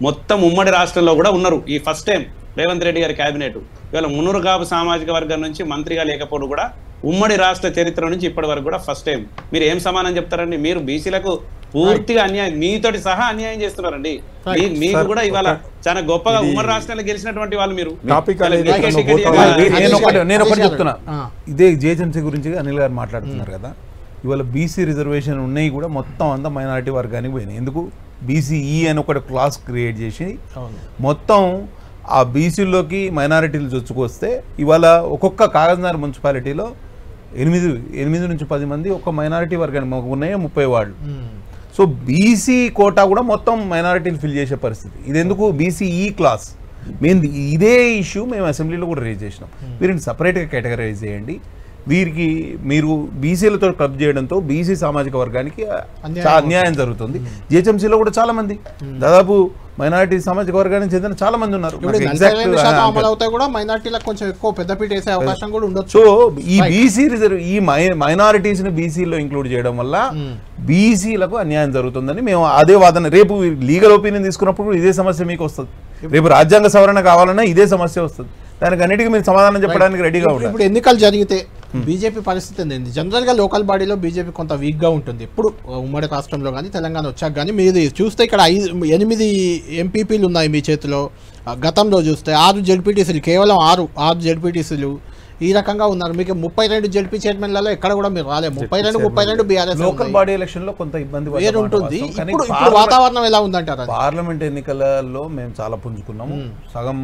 [SPEAKER 8] మొత్తం ఉమ్మడి రాష్ట్రంలో కూడా ఉన్నారు. ఈ ఫస్ట్ టైం రేవంత్ రెడ్డి గారి కేబినెట్ ఇవాళ మున్నూరు కాపు సామాజిక వర్గం నుంచి మంత్రిగా లేకపోవడం కూడా ఉమ్మడి రాష్ట్ర చరిత్ర నుంచి ఇప్పటి వరకు కూడా ఫస్ట్ టైం. మీరు ఏం సమానం చెప్తారండి? మీరు బీసీలకు పూర్తిగా అన్యాయం, మీతోటి సహా అన్యాయం చేస్తున్నారండి. మీకు కూడా ఇవాళ చాలా గొప్పగా ఉమ్మడి రాష్ట్రాల్లో గెలిచినటువంటి వాళ్ళు మీరు.
[SPEAKER 7] నేను ఒకటి చెప్తున్నా, ఇదే జిహెచ్ఎంసీ గురించి అనిల్ గారు మాట్లాడుతున్నారు కదా, ఇవాళ బీసీ రిజర్వేషన్ ఉన్నాయి కూడా మొత్తం అంతా మైనారిటీ వర్గానికి పోయినాయి. ఎందుకు? బీసీఈ అని ఒకటి క్లాస్ క్రియేట్ చేసి మొత్తం ఆ బీసీలోకి మైనారిటీలు చొచ్చుకొస్తే ఇవాళ ఒక్కొక్క కాగజ్నగర్ మున్సిపాలిటీలో 8 నుంచి 10 మంది ఒక్క మైనారిటీ వర్గానికి మాకు ఉన్నాయో 30 వార్డులు. సో బీసీ కోటా కూడా మొత్తం మైనారిటీలు ఫిల్ చేసే పరిస్థితి. ఇది ఎందుకు? బీసీఈ క్లాస్ మేము ఇదే ఇష్యూ మేము అసెంబ్లీలో కూడా రేజ్ చేసినాం. వీరిని సపరేట్గా కేటగరైజ్ చేయండి. వీరికి మీరు బీసీలతో క్లబ్ చేయడంతో బీసీ సామాజిక వర్గానికి అన్యాయం జరుగుతుంది. జిహెచ్ఎంసీలో కూడా చాలా మంది దాదాపు మైనారిటీ సామాజిక వర్గానికి చెందిన చాలా మంది ఉన్నారు. సో ఈ బీసీ రిజర్వ్ ఈ మైనారిటీస్ ని బీసీలో ఇంక్లూడ్ చేయడం వల్ల బీసీలకు అన్యాయం జరుగుతుందని మేము అదే వాదన. రేపు లీగల్ ఒపీనియన్ తీసుకున్నప్పుడు ఇదే సమస్య మీకు వస్తుంది. రేపు రాజ్యాంగ సవరణ కావాలన్నా ఇదే సమస్య వస్తుంది. దానికి అన్నిటికీ మీరు సమాధానం చెప్పడానికి రెడీగా ఉంటారు.
[SPEAKER 1] ఇప్పుడు ఎన్నికలు జరిగితే బీజేపీ పరిస్థితి ఏంటి? జనరల్గా లోకల్ బాడీలో బీజేపీ కొంత వీక్గా ఉంటుంది. ఇప్పుడు ఉమ్మడి రాష్ట్రంలో కానీ తెలంగాణ వచ్చాక కానీ మీరు చూస్తే ఇక్కడ 8 ఎంపీపీలు ఉన్నాయి మీ చేతిలో. గతంలో చూస్తే 6 జెడ్పీటీసీలు, కేవలం 6 జెడ్పీటీసీలు ఈ రకంగా ఉన్నారు. మీకు 32 జెడ్పీ చైర్మన్లలో ఎక్కడ కూడా మీరు రాలేదు. 32 బీఆర్ఎస్.
[SPEAKER 7] లోకల్ బాడీ ఎలక్షన్ లో కొంత ఇబ్బంది
[SPEAKER 1] ఉంటుంది. ఇప్పుడు వాతావరణం ఎలా ఉందంటారు?
[SPEAKER 7] పార్లమెంట్ ఎన్నికలలో మేము చాలా పుంజుకున్నాము. సగం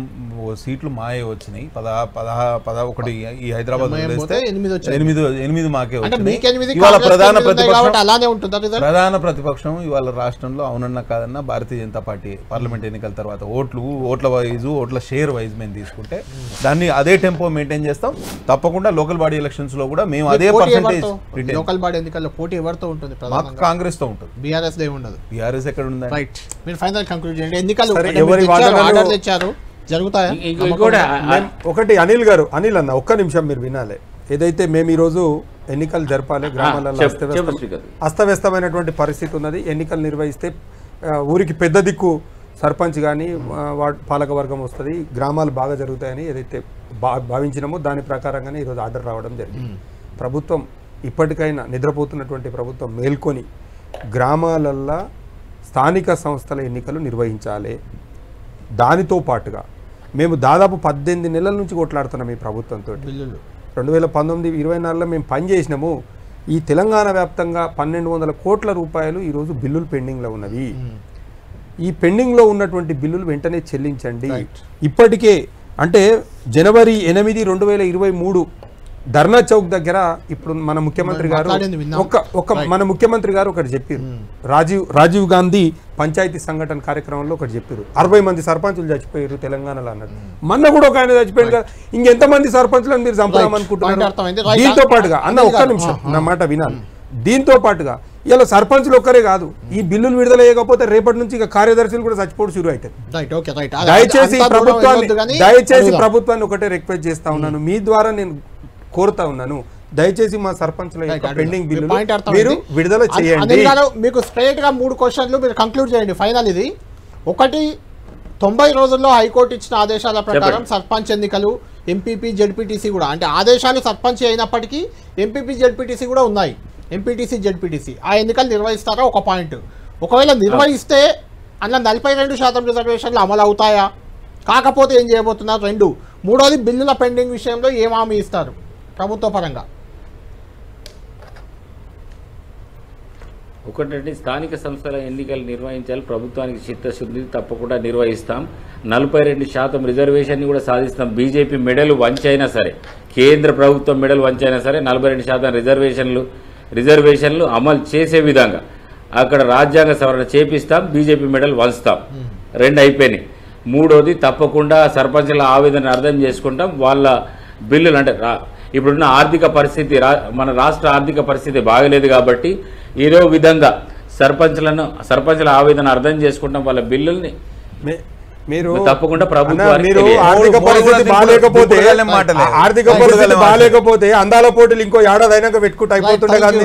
[SPEAKER 7] సీట్లు మాయే వచ్చినాయి. 11 ఈ హైదరాబాద్ 8 మాకే వచ్చినాయి. ప్రధాన ప్రతిపక్షం ఇవాళ రాష్ట్రంలో అవునన్నా కాదన్నా భారతీయ జనతా పార్టీ. పార్లమెంట్ ఎన్నికల తర్వాత ఓట్ల వైజ్ ఓట్ల షేర్ వైజ్ మేము తీసుకుంటే దాన్ని అదే టెంపో మెయింటైన్ చేస్తాం. తప్పకుండా లోకల్ బాడీ ఎలక్షన్స్ లో కూడా మేము అదే
[SPEAKER 1] పోటీ
[SPEAKER 7] పర్సెంటేజ్
[SPEAKER 1] ఎవరితో? లోకల్ బాడీ ఎన్నికల్లో పోటీ ఎవరితో ఉంటుంది?
[SPEAKER 7] మాకు కాంగ్రెస్ తో ఉంటుంది.
[SPEAKER 1] బీఆర్ఎస్ దే ఉండదు.
[SPEAKER 7] బీఆర్ఎస్ ఎక్కడ ఉందా?
[SPEAKER 1] రైట్, మీరు ఫైనల్ కంక్లూడ్ చేయండి. ఎన్నికలు
[SPEAKER 5] సరే,
[SPEAKER 1] అంటే
[SPEAKER 5] ఎవరి
[SPEAKER 1] మీరు తెచ్చారు,
[SPEAKER 5] వాదనలు-
[SPEAKER 1] ఆర్డర్ తెచ్చారు, జరుగుతాయా?
[SPEAKER 6] కూడా
[SPEAKER 5] ఒకటి అనిల్ గారు, అనిల్ అన్న ఒక్క నిమిషం మీరు వినాలి. ఏదైతే మేము ఈరోజు ఎన్నికలు జరపాలి, గ్రామాలలో అస్తవ్యస్తమైనటువంటి పరిస్థితి ఉన్నది. ఎన్నికలు నిర్వహిస్తే ఊరికి పెద్ద దిక్కు సర్పంచ్ కానీ పాలక వర్గం వస్తుంది, గ్రామాలు బాగా జరుగుతాయని ఏదైతే భావించినామో దాని ప్రకారంగానే ఈరోజు ఆర్డర్ రావడం జరిగింది. ప్రభుత్వం ఇప్పటికైనా నిద్రపోతున్నటువంటి ప్రభుత్వం మేల్కొని గ్రామాలల్లో స్థానిక సంస్థల ఎన్నికలు నిర్వహించాలి. దానితో పాటుగా మేము దాదాపు 18 నెలల నుంచి కొట్లాడుతున్నాం ఈ ప్రభుత్వంతో. 2019-24లో మేము పనిచేసినాము. ఈ తెలంగాణ వ్యాప్తంగా 1200 కోట్ల రూపాయలు ఈరోజు బిల్లులు పెండింగ్లో ఉన్నవి. ఈ పెండింగ్లో ఉన్నటువంటి బిల్లులు వెంటనే చెల్లించండి. ఇప్పటికే అంటే జనవరి 8, 2023 ధర్నా చౌక్ దగ్గర ఇప్పుడు మన ముఖ్యమంత్రి గారు మన ముఖ్యమంత్రి గారు ఒకటి చెప్పారు. రాజీవ్ గాంధీ పంచాయతీ సంఘటన కార్యక్రమంలో ఒకటి చెప్పారు. 60 మంది సర్పంచులు చచ్చిపోయారు తెలంగాణలో అన్నది. మొన్న కూడా ఒక ఆయన చచ్చిపోయాడు కదా. ఇంకెంతమంది సర్పంచులను మీరు చంపుదామనుకుంటున్నారు? దీంతో పాటుగా అన్న ఒక్క నిమిషం నా మాట వినాలి. దీంతో పాటుగా ఇలా సర్పంచులు ఒక్కరే కాదు, ఈ బిల్లులు విడుదల చేయకపోతే రేపటి నుంచి ఇక కార్యదర్శులు కూడా చచ్చిపోవడం శురు అవుతుంది. దయచేసి ప్రభుత్వాన్ని ఒకటే రిక్వెస్ట్ చేస్తా ఉన్నాను, మీ ద్వారా నేను కోరుతా ఉన్నాను, దయచేసి మా సర్పంచుల యొక్క పెండింగ్ బిల్లు మీరు విడుదల చేయండి.
[SPEAKER 1] మీకు స్ట్రైట్ గా 3 క్వశ్చన్లు మీరు కంక్లూడ్ చేయండి. ఫైనల్ ఇది ఒకటి, 90 రోజుల్లో హైకోర్టు ఇచ్చిన ఆదేశాల ప్రకారం సర్పంచ్ ఎన్నికలు, ఎంపీపీ, జెడ్పీటీసీ కూడా, అంటే ఆదేశాలు సర్పంచ్ అయినప్పటికీ ఎంపీపీ, జెడ్పీటీసీ కూడా ఉన్నాయి. ఎంపీటీసీ, జెడ్పీటీసీ ఆ ఎన్నికలు నిర్వహిస్తారా? ఒక పాయింట్. ఒకవేళ నిర్వహిస్తే అన్న 42% రిజర్వేషన్లు అమలు అవుతాయా? కాకపోతే ఏం చేయబోతున్నారు? 2. మూడోది, బిల్లుల పెండింగ్ విషయంలో ఏం హామీ ఇస్తారు ప్రభుత్వ పరంగా?
[SPEAKER 6] ఒకటంటే స్థానిక సంస్థల ఎన్నికలు నిర్వహించాలి, ప్రభుత్వానికి చిత్తశుద్ధి, తప్పకుండా నిర్వహిస్తాం. 42% రిజర్వేషన్ని కూడా సాధిస్తాం. బీజేపీ మెడలు వంచైనా సరే, కేంద్ర ప్రభుత్వం మెడలు వంచైనా సరే 42% రిజర్వేషన్లు అమలు చేసే విధంగా అక్కడ రాజ్యాంగ సవరణ చేపిస్తాం, బీజేపీ మెడల్ వంచుతాం. 2 అయిపోయినాయి. మూడోది, తప్పకుండా సర్పంచుల ఆవేదన అర్థం చేసుకుంటాం. వాళ్ళ బిల్లులు అంటే ఇప్పుడున్న ఆర్థిక పరిస్థితి, మన రాష్ట్ర ఆర్థిక పరిస్థితి బాగలేదు కాబట్టి ఏదో విధంగా సర్పంచుల ఆవేదన అర్థం చేసుకుంటాం. వాళ్ళ బిల్లుల్ని
[SPEAKER 5] మీరు
[SPEAKER 6] తప్పకుండా ప్రభుత్వానికి
[SPEAKER 5] ఆర్థిక పరిస్థితి బాగాలేకపోతే అందాల పోటీలు ఇంకో ఏడాది అయినాక పెట్టుకుంటూ అయిపోతుండే కదా.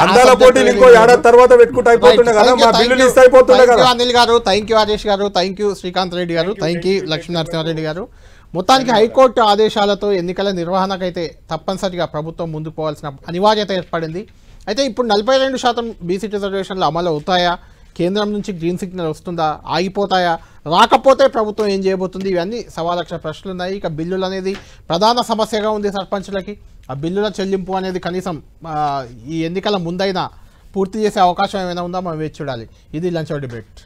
[SPEAKER 5] అందాల పోటీలు ఇంకో ఏడాది తర్వాత పెట్టుకుంటూ అయిపోతుండే కదా. మా బిల్లులు ఇస్తే అయిపోతుండే కదా.
[SPEAKER 1] అనిల్ గారు, థ్యాంక్ యూ. హరీష్ గారు, థ్యాంక్ యూ. శ్రీకాంత్ రెడ్డి గారు, థ్యాంక్ యూ. లక్ష్మీనరసింహారెడ్డి గారు. మొత్తానికి హైకోర్టు ఆదేశాలతో ఎన్నికల నిర్వహణకైతే తప్పనిసరిగా ప్రభుత్వం ముందుకు పోవాల్సిన అనివార్యత ఏర్పడింది. అయితే ఇప్పుడు 42% బీసీ రిజర్వేషన్లు అమలు అవుతాయా? కేంద్రం నుంచి గ్రీన్ సిగ్నల్ వస్తుందా? ఆగిపోతాయా? రాకపోతే ప్రభుత్వం ఏం చేయబోతుంది? ఇవన్నీ సవాలక్ష ప్రశ్నలు ఉన్నాయి. ఇక బిల్లులు అనేది ప్రధాన సమస్యగా ఉంది సర్పంచులకి. ఆ బిల్లుల చెల్లింపు అనేది కనీసం ఈ ఎన్నికల ముందైనా పూర్తి చేసే అవకాశం ఏమైనా ఉందా? మనం వేచి చూడాలి. ఇది లంచ్ అవర్ డిబేట్.